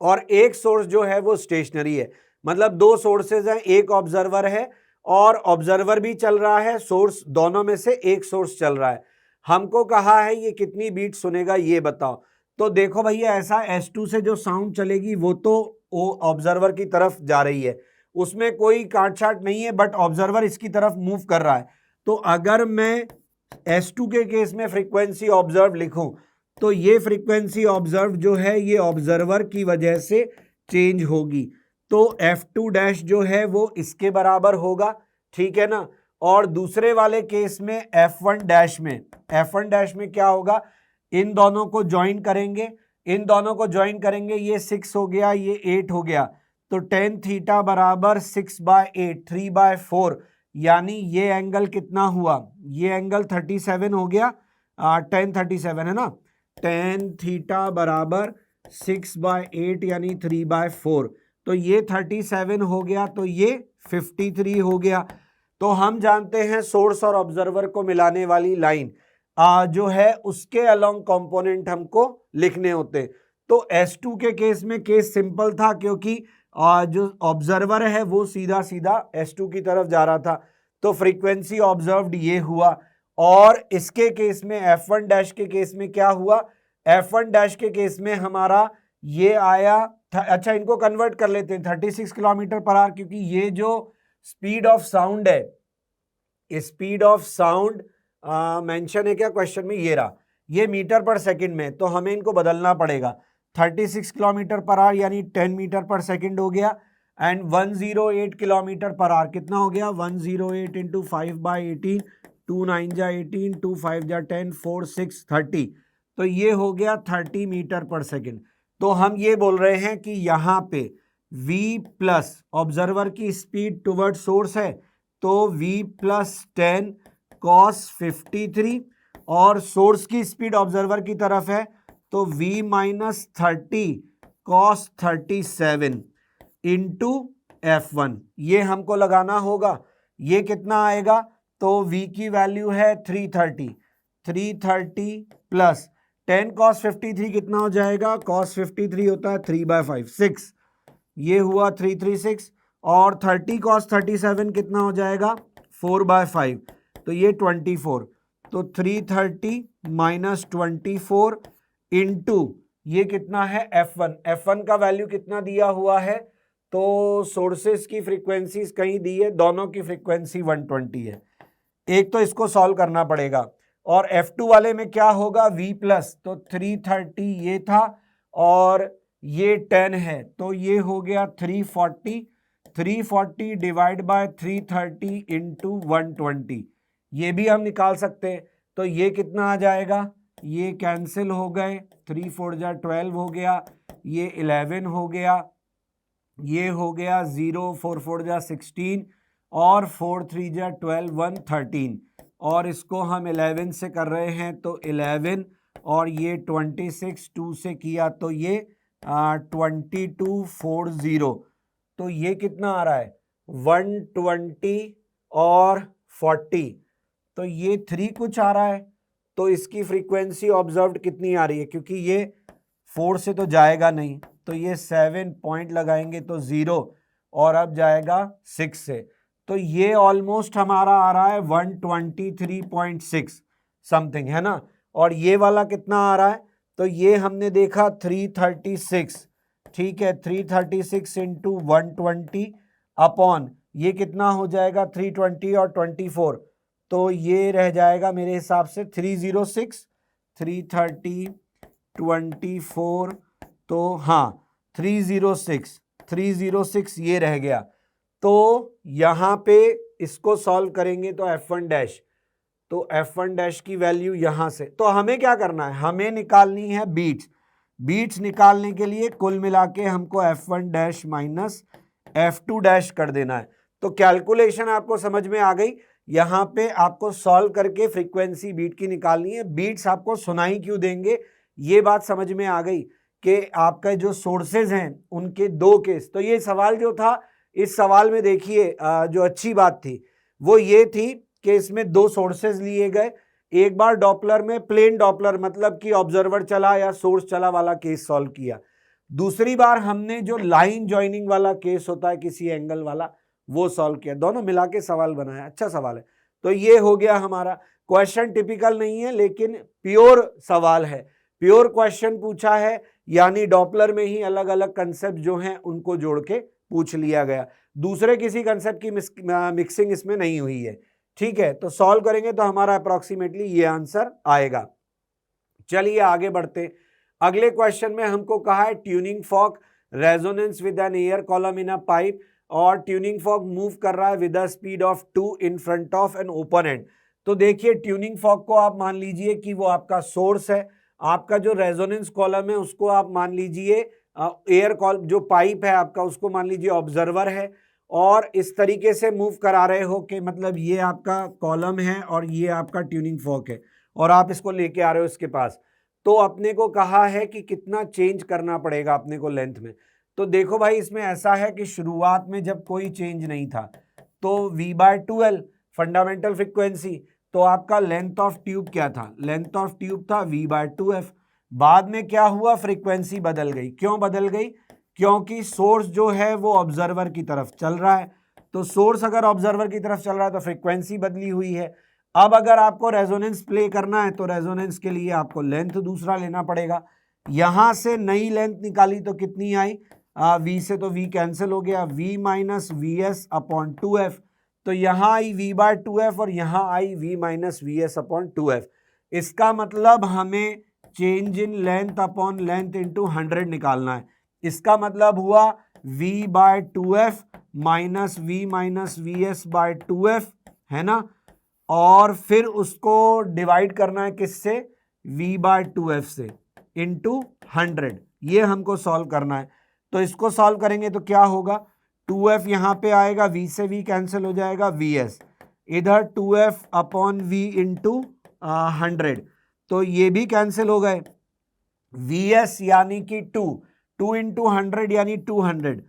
और एक सोर्स जो है वो स्टेशनरी है। मतलब दो सोर्सेज हैं, एक ऑब्जर्वर है और ऑब्जर्वर भी चल रहा है, सोर्स दोनों में से एक सोर्स चल रहा है। हमको कहा है ये कितनी बीट सुनेगा ये बताओ। तो देखो भैया, ऐसा S2 से जो साउंड चलेगी वो तो ऑब्जर्वर की तरफ जा रही है, उसमें कोई काट छाट नहीं है, बट ऑब्जर्वर इसकी तरफ मूव कर रहा है। तो अगर मैं S2 के केस में फ्रीक्वेंसी ऑब्जर्व लिखूं तो ये फ्रीक्वेंसी ऑब्जर्व जो है ये ऑब्जर्वर की वजह से चेंज होगी। तो F2 डैश जो है वो इसके बराबर होगा, ठीक है ना। और दूसरे वाले केस में F1 डैश में क्या होगा, इन दोनों को ज्वाइन करेंगे, ये 6 हो गया, ये 8 हो गया, तो tan थीटा बराबर 6/8, 3/4, यानी ये एंगल कितना हुआ, ये एंगल 37 हो गया, tan 37 है ना। tan थीटा बराबर 6/8 यानी 3/4, तो ये 37 हो गया, तो ये 53 हो गया। तो हम जानते हैं सोर्स और ऑब्जर्वर को मिलाने वाली लाइन जो है उसके अलोंग कंपोनेंट हमको लिखने होते। तो S2 के केस में केस सिंपल था, क्योंकि जो ऑब्जर्वर है वो सीधा सीधा S2 की तरफ जा रहा था, तो फ्रीक्वेंसी ऑब्जर्व्ड ये हुआ। और इसके केस में F1 डैश के केस में क्या हुआ, F1 डैश के केस में हमारा ये आया, अच्छा इनको कन्वर्ट कर लेते हैं, 36 किलोमीटर पर आवर, क्योंकि ये जो स्पीड ऑफ साउंड है, स्पीड ऑफ साउंड मेंशन है क्या क्वेश्चन में, ये रहा, ये मीटर पर सेकंड में, तो हमें इनको बदलना पड़ेगा। 36 किलोमीटर पर आवर यानी 10 मीटर पर सेकंड हो गया, एंड 108 किलोमीटर पर आवर कितना हो गया, 108 इंटू 5/18, 2 9 जा 18, 2 5 जा 10, 4 6 30, तो ये हो गया 30 मीटर पर सेकंड। तो हम ये बोल रहे हैं कि यहाँ पे v प्लस ऑब्जर्वर की स्पीड टुवर्ड सोर्स है, तो v प्लस 10 cos 53, और सोर्स की स्पीड ऑब्जर्वर की तरफ है, तो v minus 30 cos 37 into F1, ये हमको लगाना होगा। ये कितना आएगा, तो v की वैल्यू है 330 प्लस 10 cos 53 कितना हो जाएगा, cos 53 होता है 3/5, 6, ये हुआ 336, और 30 cos 37 कितना हो जाएगा, 4/5, तो ये 24, तो 330 माइनस 24 इंटू ये कितना है F1 का वैल्यू कितना दिया हुआ है, तो सोर्सेस की फ्रीक्वेंसीज कहीं दी है, दोनों की फ्रीक्वेंसी 120 है। एक तो इसको सॉल्व करना पड़ेगा। और F2 वाले में क्या होगा, V प्लस, तो 330 ये था और ये 10 है, तो ये हो गया 340 डिवाइड बाय 330 इंटू 120, ये भी हम निकाल सकते हैं। तो ये कितना आ जाएगा, ये कैंसिल हो गए, 3 4 जा 12 हो गया, ये 11 हो गया, ये हो गया 0 4 4 जा 16, और 4 3 जा 12 1 13, और इसको हम 11 से कर रहे हैं, तो 11, और ये 26 2 से किया, तो ये 2240, तो ये कितना आ रहा है 120 और 40, तो ये 3 कुछ आ रहा है। तो इसकी फ्रीक्वेंसी ऑब्जर्व्ड कितनी आ रही है, क्योंकि ये 4 से तो जाएगा नहीं, तो ये 7 पॉइंट लगाएंगे तो 0, और अब जाएगा 6 से, तो ये ऑलमोस्ट हमारा आ रहा है 123.6 समथिंग, है ना। और ये वाला कितना आ रहा है, तो ये हमने देखा 336, ठीक है, 336 इंटू 120 अपॉन ये कितना हो जाएगा 320 और 24, तो ये रह जाएगा मेरे हिसाब से 306, 330 24, तो हाँ 306 ये रह गया। तो यहाँ पे इसको सॉल्व करेंगे तो F1 डैश, तो F1 डैश की वैल्यू यहाँ से, तो हमें क्या करना है, हमें निकालनी है बीट्स निकालने के लिए कुल मिला के हमको F1 dash minus F2 dash कर देना है। तो कैलकुलेशन आपको समझ में आ गई। यहां पे आपको सॉल्व करके फ्रीक्वेंसी बीट की निकालनी है। बीट्स आपको सुनाई क्यों देंगे, ये बात समझ में आ गई कि आपका जो सोर्सेज हैं उनके दो केस। तो ये सवाल जो था, इस सवाल में देखिए जो अच्छी बात थी वो ये थी कि इसमें दो सोर्सेज लिए गए। एक बार डॉपलर में प्लेन डॉपलर मतलब कि ऑब्जर्वर चला या सोर्स चला वाला केस सॉल्व किया। दूसरी बार हमने जो लाइन ज्वाइनिंग वाला केस होता है किसी एंगल वाला, वो सॉल्व किया। दोनों मिला के सवाल बनाया, अच्छा सवाल है। तो ये हो गया हमारा क्वेश्चन। टिपिकल नहीं है लेकिन प्योर सवाल है, प्योर क्वेश्चन पूछा है, यानी डॉपलर में ही अलग अलग कंसेप्ट जो हैं उनको जोड़ के पूछ लिया गया। दूसरे किसी कंसेप्ट की मिक्सिंग इसमें नहीं हुई है। ठीक है, तो सॉल्व करेंगे तो हमारा अप्रोक्सीमेटली ये आंसर आएगा। चलिए आगे बढ़ते। अगले क्वेश्चन में हमको कहा है tuning fork resonance with an air column in a pipe, और ट्यूनिंग फॉर्क मूव कर रहा है with a speed of 2 in front of an open end. तो देखिए ट्यूनिंग फॉर्क को आप मान लीजिए कि वो आपका सोर्स है, आपका जो रेजोनेंस कॉलम है उसको आप मान लीजिए एयर कॉलम, जो पाइप है आपका उसको मान लीजिए ऑब्जर्वर है, और इस तरीके से मूव करा रहे हो कि मतलब ये आपका कॉलम है और ये आपका ट्यूनिंग फॉर्क है, और आप इसको लेके आ रहे हो इसके पास। तो अपने को कहा है कि कितना चेंज करना पड़ेगा अपने को लेंथ में। तो देखो भाई इसमें ऐसा है कि शुरुआत में जब कोई चेंज नहीं था तो V/2L फंडामेंटल फ्रीक्वेंसी, तो आपका लेंथ ऑफ ट्यूब क्या था, लेंथ ऑफ ट्यूब था V/2F। बाद में क्या हुआ, फ्रीक्वेंसी बदल गई। क्यों बदल गई, क्योंकि सोर्स जो है वो ऑब्जर्वर की तरफ चल रहा है। तो सोर्स अगर ऑब्जर्वर की तरफ चल रहा है तो फ्रीक्वेंसी बदली हुई है। अब अगर आपको रेजोनेंस प्ले करना है तो रेजोनेंस के लिए आपको लेंथ दूसरा लेना पड़ेगा। यहां से नई लेंथ निकाली तो कितनी आई, V से तो V कैंसिल हो गया, V माइनस VS/2F। तो यहां आई V/2F और यहां आई V माइनस VS/2F। इसका मतलब हमें change in length upon length into 100 निकालना है। इसका मतलब हुआ V/2F minus V minus VS/2F, है ना, और फिर उसको डिवाइड करना है किससे, V/2F से इंटू 100। ये हमको सॉल्व करना है। तो इसको सॉल्व करेंगे तो क्या होगा, 2F यहां पे आएगा, V से V कैंसिल हो जाएगा, VS इधर 2F अपॉन V इंटू 100, तो ये भी कैंसिल हो गए। VS यानी कि 2 इंटू 100 यानी 200,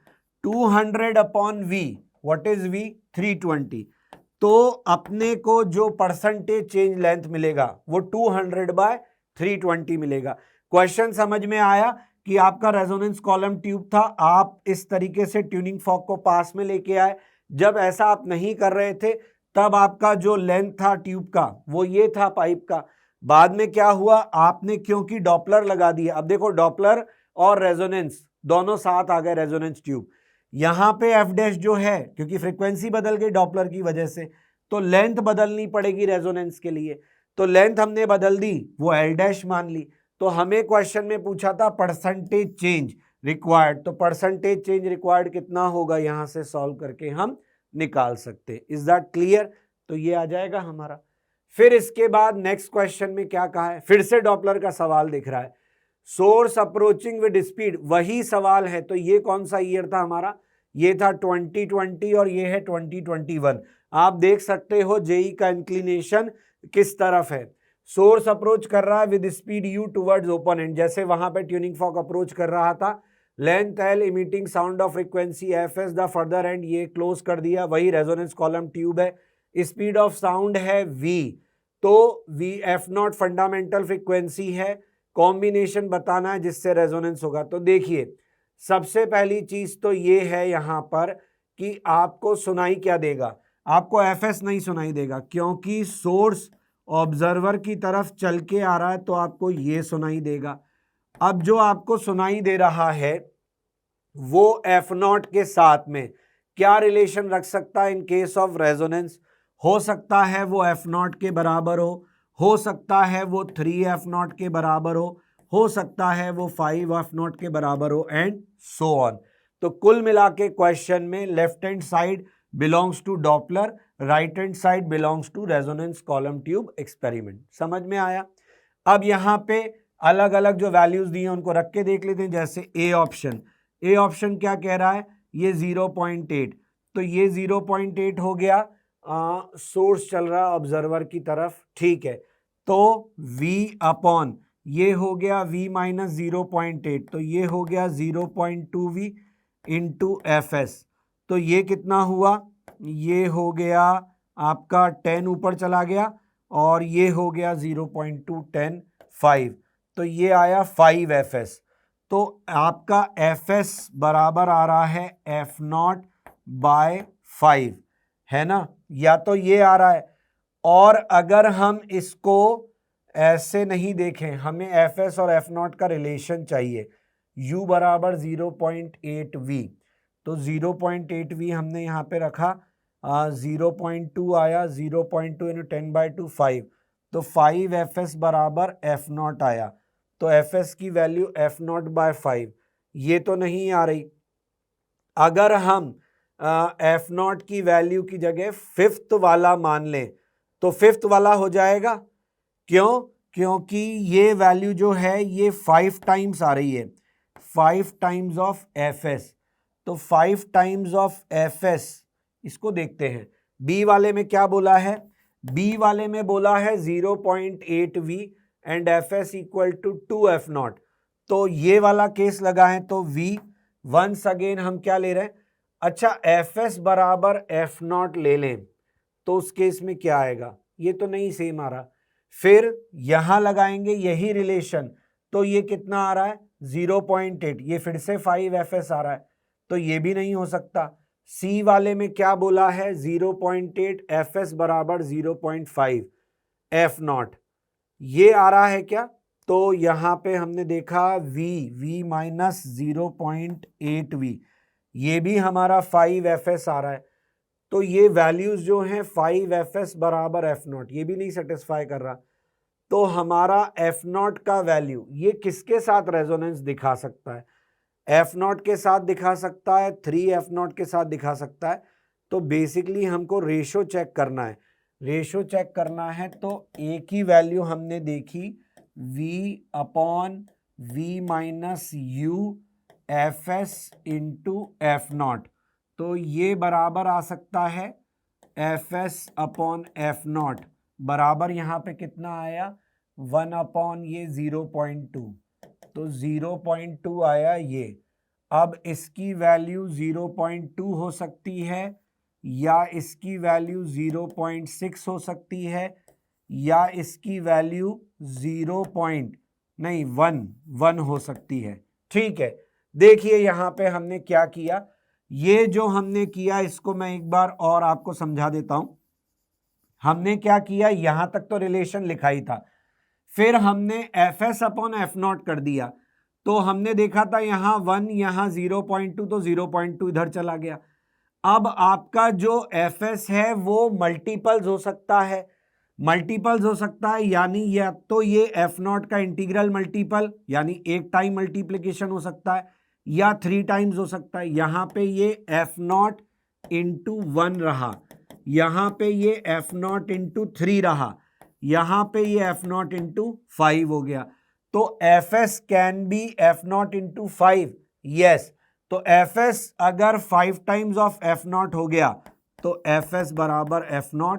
200 upon V, what is V, 320। तो अपने को जो परसेंटेज चेंज लेंथ मिलेगा वो 200/320 मिलेगा। क्वेश्चन समझ में आया कि आपका रेजोनेंस कॉलम ट्यूब था, आप इस तरीके से ट्यूनिंग फॉर्क को पास में लेके आए। जब ऐसा आप नहीं कर रहे थे तब आपका जो लेंथ था ट्यूब का वो ये था पाइप का। बाद में क्या हुआ, आपने क्योंकि डॉपलर लगा दिया, अब देखो डॉपलर और रेजोनेंस दोनों साथ आ गए, रेजोनेंस ट्यूब। यहां पे एफ डैश जो है, क्योंकि फ्रीक्वेंसी बदल गई डॉपलर की वजह से, तो लेंथ बदलनी पड़ेगी रेजोनेंस के लिए। तो लेंथ हमने बदल दी, वो एल डैश मान ली। तो हमें क्वेश्चन में पूछा था परसेंटेज चेंज रिक्वायर्ड, तो परसेंटेज चेंज रिक्वायर्ड कितना होगा यहां से सॉल्व करके हम निकाल सकते। इज दैट क्लियर, तो ये आ जाएगा हमारा। फिर इसके बाद नेक्स्ट क्वेश्चन में क्या कहा है, फिर से डॉपलर का सवाल दिख रहा है, सोर्स अप्रोचिंग विद स्पीड, वही सवाल है। तो ये कौन सा ईयर था हमारा, ये था 2020 और ये है 2021। आप देख सकते हो जेई का इंक्लिनेशन किस तरफ है। सोर्स अप्रोच कर रहा है with speed U towards open and, जैसे वहां पे ट्यूनिंग फॉर्क अप्रोच कर रहा था। Length L emitting sound of frequency FS the further and, ये क्लोज कर दिया, वही रेजोनेंस कॉलम ट्यूब है। स्पीड ऑफ साउंड है V, तो V F0 फंडामेंटल फ्रीक्वेंसी है। कॉम्बिनेशन बताना है जिससे रेजोनेंस होगा। तो देखिए सबसे पहली चीज तो ये है यहां पर कि आपको सुनाई क्या देगा, आपको FS नहीं सुनाई देगा, क्योंकि सोर्स ऑब्जर्वर की तरफ चल के आ रहा है, तो आपको ये सुनाई देगा। अब जो आपको सुनाई दे रहा है वो F0 के साथ में क्या रिलेशन रख सकता है इन केस ऑफ रेजोनेंस, हो सकता है वो F0 के बराबर हो सकता है वो 3F0 के बराबर हो सकता है वो 5F0 के बराबर हो, एंड सो ऑन। तो कुल मिला के क्वेश्चन में left hand side belongs to Doppler, right hand side belongs to resonance column tube experiment. समझ में आया। अब यहां पे अलग अलग जो वैल्यूज दी हैं उनको रख के देख लेते हैं। जैसे ए ऑप्शन क्या कह रहा है, ये 0.8, तो ये 0.8 हो गया, सोर्स चल रहा है ऑब्जर्वर की तरफ, ठीक है। तो V अपॉन ये हो गया V माइनस 0.8, तो ये हो गया 0.2V इंटू FS। तो ये कितना हुआ, ये हो गया आपका 10 ऊपर चला गया और ये हो गया 0.2 10 5, तो ये आया 5 FS। तो आपका FS बराबर आ रहा है F0 बाय 5, है ना, या तो ये आ रहा है। और अगर हम इसको ऐसे नहीं देखें, हमें FS और F0 का रिलेशन चाहिए, U बराबर 0.8V, तो 0.8V हमने यहाँ पे रखा, 0.2 आया, 0.2 इंटू 10/2 5, तो 5 FS बराबर F0 आया। तो FS की वैल्यू F0 बाय 5 ये तो नहीं आ रही। अगर हम F0 की वैल्यू की जगह फिफ्थ वाला मान लें तो फिफ्थ वाला हो जाएगा, क्यों, क्योंकि ये वैल्यू जो है ये 5 टाइम्स आ रही है, 5 टाइम्स ऑफ FS। तो 5 टाइम्स ऑफ FS, इसको देखते हैं। बी वाले में क्या बोला है, बी वाले में बोला है 0.8V and FS equal to 2F0। तो ये वाला केस लगा है, तो V वंस अगेन हम क्या ले रहे हैं, अच्छा FS बराबर F0 ले लें तो उस केस में क्या आएगा, ये तो नहीं सेम आ रहा। फिर यहां लगाएंगे यही रिलेशन, तो ये कितना आ रहा है 0.8, ये फिर से 5 FS आ रहा है, तो ये भी नहीं हो सकता। सी वाले में क्या बोला है 0.8 FS बराबर 0.5 F0, ये आ रहा है क्या, तो यहां पे हमने देखा V माइनस 0.8V, ये भी हमारा 5 FS आ रहा है। तो ये वैल्यूज जो हैं 5 FS बराबर F0, ये भी नहीं सेटिस्फाई कर रहा। तो हमारा F0 का वैल्यू ये किसके साथ रेजोनेंस दिखा सकता है, F0 के साथ दिखा सकता है, 3F0 के साथ दिखा सकता है। तो बेसिकली हमको रेशो चेक करना है, रेशो चेक करना है, तो एक ही वैल्यू हमने देखी V upon V minus U FS into F0, तो ये बराबर आ सकता है FS अपॉन F0 बराबर यहाँ पे कितना आया 1 अपॉन ये 0.2, तो 0.2 आया ये। अब इसकी वैल्यू 0.2 हो सकती है या इसकी वैल्यू 0.6 हो सकती है या इसकी वैल्यू 1 हो सकती है, ठीक है। देखिए यहाँ पे हमने क्या किया, ये जो हमने किया इसको मैं एक बार और आपको समझा देता हूं। हमने क्या किया, यहां तक तो रिलेशन लिखा ही था, फिर हमने FS अपॉन F0 कर दिया, तो हमने देखा था यहां 1, यहां 0.2, तो 0.2 इधर चला गया। अब आपका जो FS है वो मल्टीपल्स हो सकता है, मल्टीपल्स हो सकता है, यानी या तो ये F0 का इंटीग्रल मल्टीपल यानी एक टाइम मल्टीप्लीकेशन हो सकता है या 3 टाइम्स हो सकता है। यहां पे ये F0 इंटू 1 रहा, यहां पे ये F0 इंटू 3 रहा, यहां पे ये F0 इंटू 5 हो गया। तो FS can be F0 into 5, yes. तो FS अगर 5 टाइम्स ऑफ F0 हो गया तो FS बराबर F0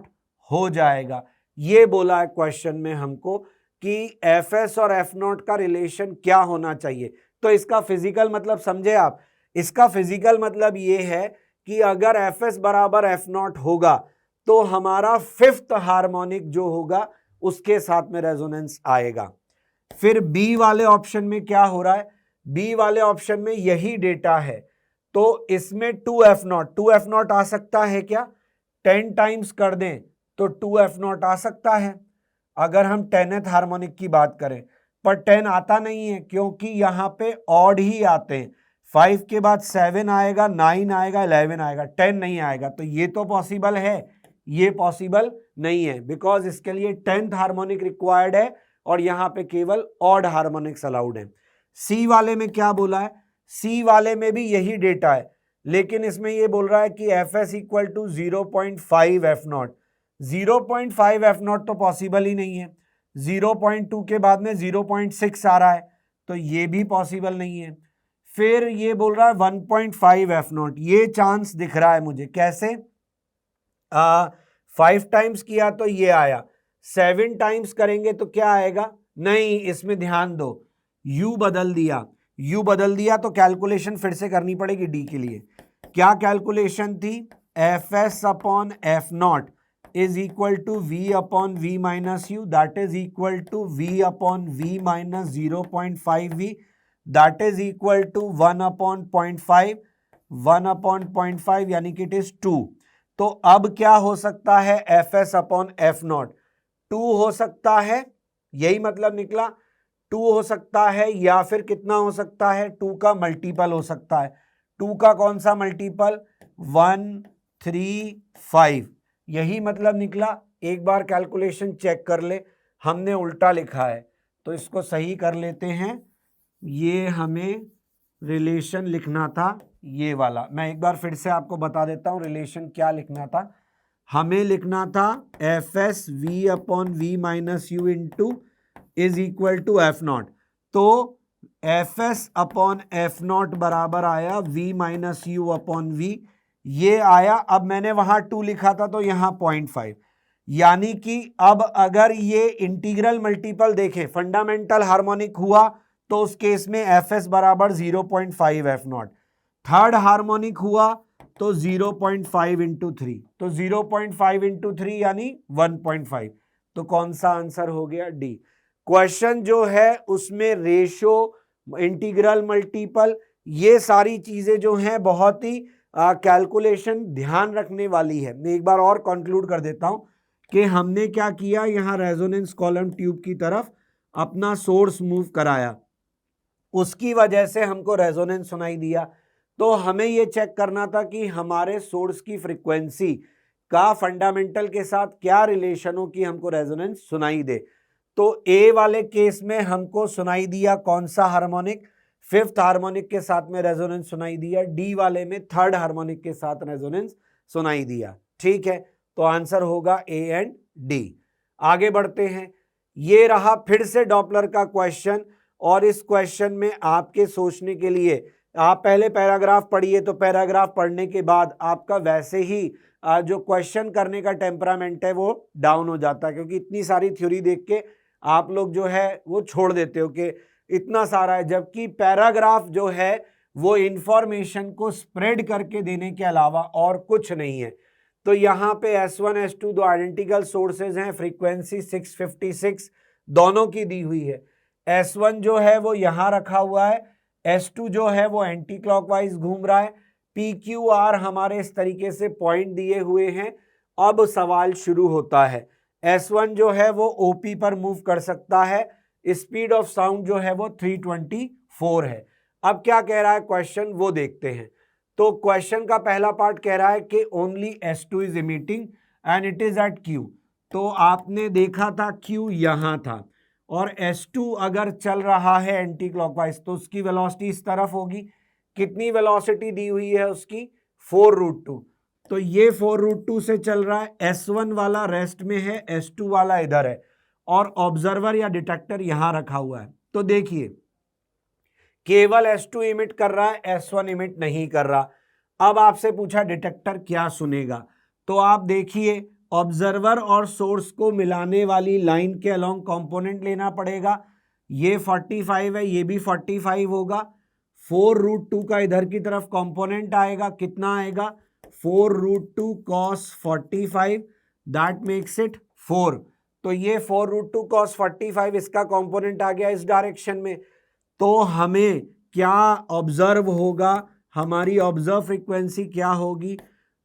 हो जाएगा। ये बोला है क्वेश्चन में हमको कि FS और F0 का रिलेशन क्या होना चाहिए। तो इसका फिजिकल मतलब समझे आप, इसका फिजिकल मतलब ये है कि अगर FS बराबर F0 होगा तो हमारा फिफ्थ हार्मोनिक जो होगा उसके साथ में रेजोनेंस आएगा। फिर बी वाले ऑप्शन में क्या हो रहा है, बी वाले ऑप्शन में यही डेटा है, तो इसमें 2F0 आ सकता है क्या, 10 टाइम्स कर दें तो 2F0 आ सकता है अगर हम 10th हार्मोनिक की बात करें, पर 10 आता नहीं है क्योंकि यहां पे ऑड ही आते हैं। 5 के बाद 7 आएगा, 9 आएगा, 11 आएगा, 10 नहीं आएगा। तो ये तो पॉसिबल है, ये पॉसिबल नहीं है, बिकॉज इसके लिए 10th हार्मोनिक रिक्वायर्ड है और यहां पे केवल ऑड हार्मोनिक्स अलाउड है। सी वाले में क्या बोला है, सी वाले में भी यही डेटा है, लेकिन इसमें ये बोल रहा है कि FS equal to 0.5 F0। 0.5 F0 तो पॉसिबल ही नहीं है। 0.2 के बाद में 0.6 आ रहा है, तो ये भी पॉसिबल नहीं है। फिर ये बोल रहा है 1.5 एफ नॉट, ये चांस दिख रहा है मुझे। कैसे? 5 टाइम्स किया तो ये आया, 7 टाइम्स करेंगे तो क्या आएगा? नहीं, इसमें ध्यान दो, u बदल दिया, u बदल दिया तो कैलकुलेशन फिर से करनी पड़ेगी d के लिए। क्या कैलकुलेशन थी? F S upon F naught is equal to v upon we minus u, that is equal to v upon we minus 0.5v, that is equal to 1 upon 0.5, 1 upon 0.5 यानी कि इट इज 2। तो अब क्या हो सकता है? F S upon F not 2 हो सकता है, यही मतलब निकला, 2 हो सकता है, या फिर कितना हो सकता है? 2 का मल्टीपल हो सकता है। 2 का कौन सा मल्टीपल? 1, 3, 5, यही मतलब निकला। एक बार कैलकुलेशन चेक कर ले, हमने उल्टा लिखा है तो इसको सही कर लेते हैं। ये हमें रिलेशन लिखना था, ये वाला। मैं एक बार फिर से आपको बता देता हूं रिलेशन क्या लिखना था। हमें लिखना था F S V upon we minus U into is equal to F naught. तो F S upon F naught बराबर आया V minus U upon V, ये आया। अब मैंने वहां 2 लिखा था तो यहां 0.5, यानी कि अब अगर ये इंटीग्रल मल्टीपल देखें, फंडामेंटल हार्मोनिक हुआ तो उस केस में एफ एस बराबर 0.5 एफ नॉट। थर्ड हार्मोनिक हुआ तो 0.5 इंटू 3, तो 0.5 इंटू 3 यानी 1.5। तो कौन सा आंसर हो गया? डी। क्वेश्चन जो है उसमें रेशो, इंटीग्रल मल्टीपल, ये सारी चीजें जो हैं बहुत ही कैलकुलेशन ध्यान रखने वाली है। मैं एक बार और कंक्लूड कर देता हूं कि हमने क्या किया, यहां रेजोनेंस कॉलम ट्यूब की तरफ अपना सोर्स मूव कराया, उसकी वजह से हमको रेजोनेंस सुनाई दिया। तो हमें ये चेक करना था कि हमारे सोर्स की फ्रीक्वेंसी का फंडामेंटल के साथ क्या रिलेशन हो कि हमको रेजोनेंस सुनाई दे। तो ए वाले केस में हमको सुनाई दिया कौन सा हार्मोनिक? फिफ्थ हार्मोनिक के साथ में रेजोनेंस सुनाई दिया। डी वाले में थर्ड हार्मोनिक के साथ रेजोनेंस सुनाई दिया। ठीक है, तो आंसर होगा ए एंड डी। आगे बढ़ते हैं। ये रहा फिर से डॉपलर का क्वेश्चन, और इस क्वेश्चन में आपके सोचने के लिए, आप पहले पैराग्राफ पढ़िए, तो पैराग्राफ पढ़ने के बाद आपका वैसे ही जो क्वेश्चन करने का टेम्परामेंट है वो डाउन हो जाता है, क्योंकि इतनी सारी थ्योरी देख के आप लोग जो है वो छोड़ देते हो कि इतना सारा है, जबकि पैराग्राफ जो है वो इंफॉर्मेशन को स्प्रेड करके देने के अलावा और कुछ नहीं है। तो यहाँ पे S1 S2 दो आइडेंटिकल सोर्सेज हैं, फ्रीक्वेंसी 656 दोनों की दी हुई है। S1 जो है वो यहां रखा हुआ है, S2 जो है वो एंटी क्लॉकवाइज घूम रहा है। PQR हमारे इस तरीके से पॉइंट दिए हुए हैं। अब सवाल शुरू होता है। S1 जो है वो OP पर मूव कर सकता है, स्पीड ऑफ साउंड जो है वो 324 है। अब क्या कह रहा है क्वेश्चन, वो देखते हैं। तो क्वेश्चन का पहला पार्ट कह रहा है कि only S2 is emitting and it is at Q। तो आपने देखा था Q यहां था, और S2 अगर चल रहा है एंटी क्लॉकवाइज तो उसकी वेलोसिटी इस तरफ होगी। कितनी वेलोसिटी दी हुई है उसकी? 4√2। तो ये 4√2 से चल रहा है। S1 वाला रेस्ट में है, S2 वाला इधर है, और ऑब्जर्वर या डिटेक्टर यहां रखा हुआ है। तो देखिए, केवल S2 इमिट कर रहा है, S1 इमिट नहीं कर रहा। अब आपसे पूछा डिटेक्टर क्या सुनेगा, तो आप देखिए ऑब्जर्वर और सोर्स को मिलाने वाली लाइन के अलोंग कंपोनेंट लेना पड़ेगा। ये 45 है, ये भी 45 होगा। 4√2 का इधर की तरफ कंपोनेंट आएगा, कितना आएगा? 4√2 cos 45, दैट मेक्स इट 4। तो ये 4√2 cos 45 इसका कंपोनेंट आ गया इस डायरेक्शन में। तो हमें क्या ऑब्जर्व होगा? हमारी ऑब्जर्व फ्रीक्वेंसी क्या होगी?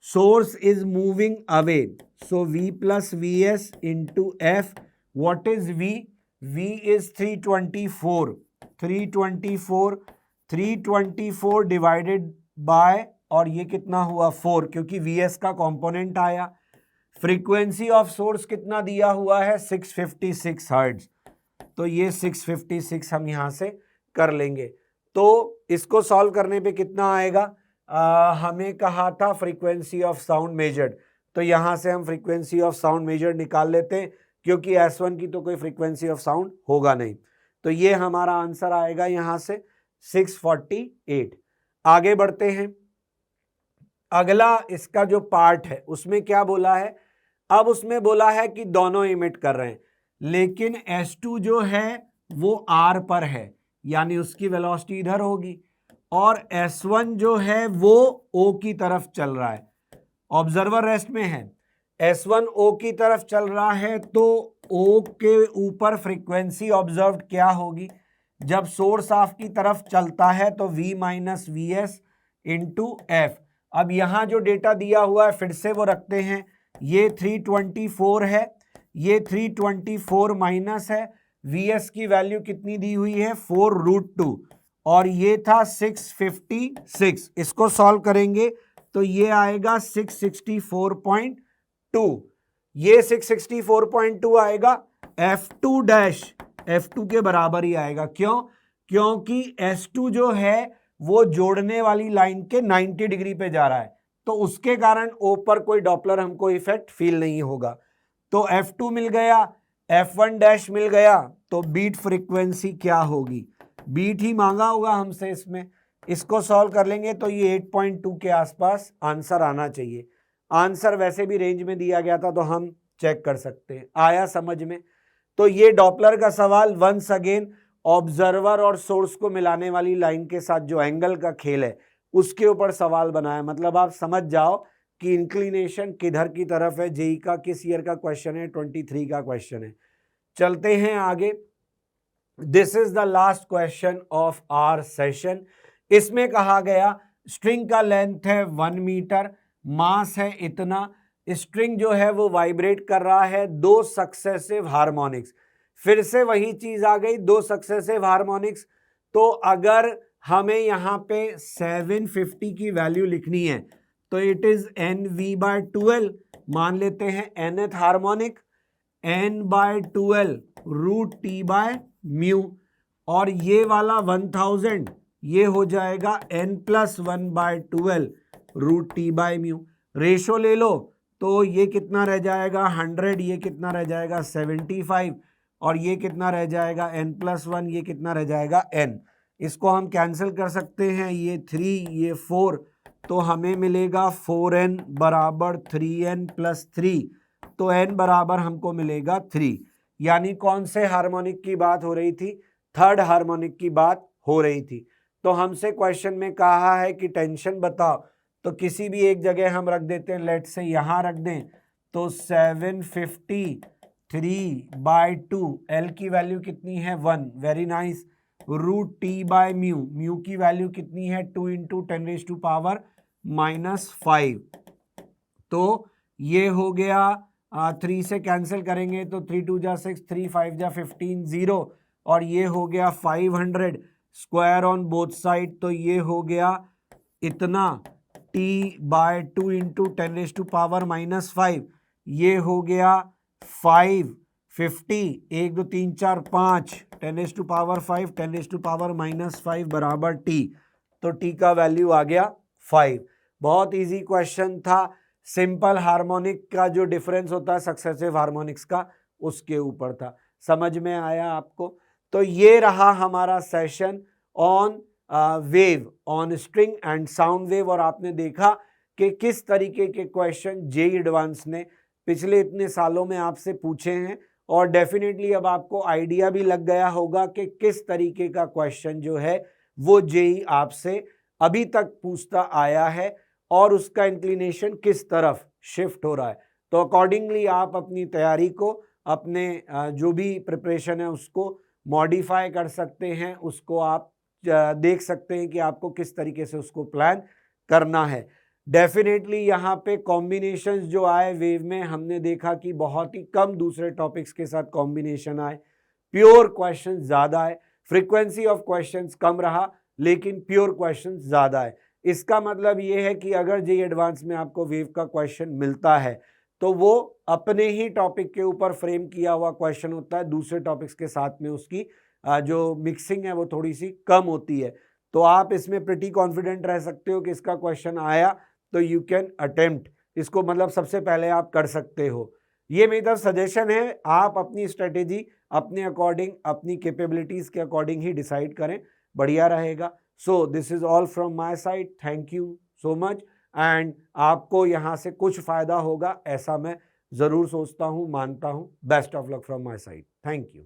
Source is moving away, so V plus V S into F. What is V? V is 324, 324 divided by, और ये कितना हुआ? 4, क्योंकि Vs का कंपोनेंट आया। फ्रीक्वेंसी ऑफ सोर्स कितना दिया हुआ है? 656 हर्ट्ज। तो ये 656 हम यहां से कर लेंगे। तो इसको सॉल्व करने पे कितना आएगा? हमें कहा था फ्रीक्वेंसी ऑफ साउंड मेजर्ड, तो यहां से हम फ्रीक्वेंसी ऑफ साउंड मेजर्ड निकाल लेते हैं, क्योंकि S1 की तो कोई फ्रीक्वेंसी ऑफ साउंड होगा नहीं। तो ये हमारा आंसर आएगा यहां से 648। आगे बढ़ते हैं, अगला इसका जो पार्ट है उसमें क्या बोला है, अब उसमें बोला है कि दोनों इमिट कर रहे हैं, लेकिन S2 जो है वो R पर है, यानी उसकी वेलोसिटी इधर होगी, और S1 जो है वो O की तरफ चल रहा है, ऑब्जर्वर रेस्ट में है, S1 O की तरफ चल रहा है, तो O के ऊपर फ्रीक्वेंसी ऑब्जर्व्ड क्या होगी, जब सोर्स ऑफ की तरफ चलता है तो V minus V S into F. अब यहां जो डेटा दिया हुआ है फिर से वो रखते हैं, ये 324 है, ये 324 माइनस है, Vs की वैल्यू कितनी दी हुई है 4√2, और ये था 656। इसको सॉल्व करेंगे तो ये आएगा 664.2, ये 664.2 आएगा, F2 डैश F2 के बराबर ही आएगा। क्यों? क्योंकि S2 जो है वो जोड़ने वाली लाइन के 90 डिग्री पे जा रहा है, तो उसके कारण O पर कोई डॉपलर हमको इफेक्ट फील नहीं होगा। तो F2 मिल गया, F1 डैश मिल गया, तो बीट फ्रीक्वेंसी क्या होगी, बीट ही मांगा होगा हमसे इसमें, इसको सॉल्व कर लेंगे तो ये 8.2 के आसपास आंसर आना चाहिए। आंसर वैसे भी रेंज में दिया गया था तो हम चेक कर सकते हैं, आया समझ में। तो ये डॉपलर का सवाल वंस अगेन ऑब्जर्वर और सोर्स को मिलाने वाली लाइन के साथ जो एंगल का खेल है उसके ऊपर सवाल बनाया, मतलब आप समझ जाओ कि इंक्लिनेशन किधर की तरफ है। जेई का किस ईयर का क्वेश्चन है, 23 का क्वेश्चन है। चलते हैं आगे, this is the last question of our session. इसमें कहा गया स्ट्रिंग का लेंथ है 1 मीटर, मास है इतना, स्ट्रिंग जो है वो वाइब्रेट कर रहा है, 2 सक्सेसिव हार्मोनिक्स। फिर से वही चीज आ गई, 2 सक्सेसिव हार्मोनिक्स। तो अगर हमें यहां पे 750 की वैल्यू लिखनी है तो इट इज NV/12, मान लेते हैं nth हार्मोनिक, n/12 √T/μ, और ये वाला 1000 ये हो जाएगा n+1/12 √T/μ। रेशो ले लो तो ये कितना रह जाएगा 100, ये कितना रह जाएगा 75, और ये कितना रह जाएगा n+1, ये कितना रह जाएगा n। इसको हम कैंसिल कर सकते हैं, ये 3 ये 4, तो हमें मिलेगा 4n बराबर 3n + 3, तो n बराबर हमको मिलेगा 3। यानी कौन से हार्मोनिक की बात हो रही थी, थर्ड हार्मोनिक की बात हो रही थी। तो हमसे क्वेश्चन में कहा है कि टेंशन बताओ, तो किसी भी एक जगह हम रख देते हैं, लेट से यहां रख दें, तो 753/2, L की वैल्यू कितनी है 1, वेरी नाइस, √T/μ, म्यू की वैल्यू कितनी है 2 × 10⁻⁻5, तो ये हो गया 3 से कैंसिल करेंगे तो 3 2 जा 6, 3 5 जा 15, 0, और ये हो गया 500 स्क्वायर ऑन बोथ साइड, तो ये हो गया इतना T/2 × 10⁻⁻5, ये हो गया 550, 1 2 3 4 5, 10⁻5 10⁻⁻5 बराबर T, तो T का वैल्यू आ गया 5। बहुत इजी क्वेश्चन था, सिंपल हार्मोनिक का जो डिफरेंस होता है सक्सेसिव हार्मोनिक्स का उसके ऊपर था। समझ में आया आपको? तो ये रहा हमारा session on wave, on string and sound wave, और आपने देखा कि किस तरीके के क्वेश्चन जेई एडवांस ने पिछले इतने सालों में आपसे पूछे हैं, और डेफिनेटली अब आपको आइडिया भी लग गया होगा कि किस तरीके का क्वेश्चन जो है वो जेई आपसे अभी तक पूछता आया है और उसका इंक्लिनेशन किस तरफ शिफ्ट हो रहा है। तो अकॉर्डिंगली आप अपनी तैयारी को, अपने जो भी प्रिपरेशन है उसको मॉडिफाई कर सकते हैं, उसको आप देख सकते हैं कि आपको किस तरीके से उसको प्लान करना है। डेफिनेटली यहाँ पे कॉम्बिनेशंस जो आए वेव में, हमने देखा कि बहुत ही कम दूसरे टॉपिक्स के साथ कॉम्बिनेशन आए, प्योर क्वेश्चन ज्यादा आए, फ्रीक्वेंसी ऑफ क्वेश्चंस कम रहा लेकिन प्योर क्वेश्चन ज्यादा है। इसका मतलब ये है कि अगर जेईई एडवांस में आपको वेव का क्वेश्चन मिलता है तो वो अपने ही टॉपिक के ऊपर फ्रेम किया हुआ क्वेश्चन होता है, दूसरे टॉपिक्स के साथ में उसकी जो मिक्सिंग है वो थोड़ी सी कम होती है। तो आप इसमें प्रिटी कॉन्फिडेंट रह सकते हो कि इसका क्वेश्चन आया तो यू कैन अटेम्प्ट इसको, मतलब सबसे पहले आप कर सकते हो। ये मेरी तरफ सजेशन है, आप अपनी स्ट्रेटेजी अपने अकॉर्डिंग, अपनी कैपेबिलिटीज के अकॉर्डिंग ही डिसाइड करें। बढ़िया रहेगा। So this is all from my side, thank you so much. And आपको यहाँ से कुछ फायदा होगा ऐसा मैं जरूर सोचता हूँ, मानता हूँ। Best of luck from my side, thank you.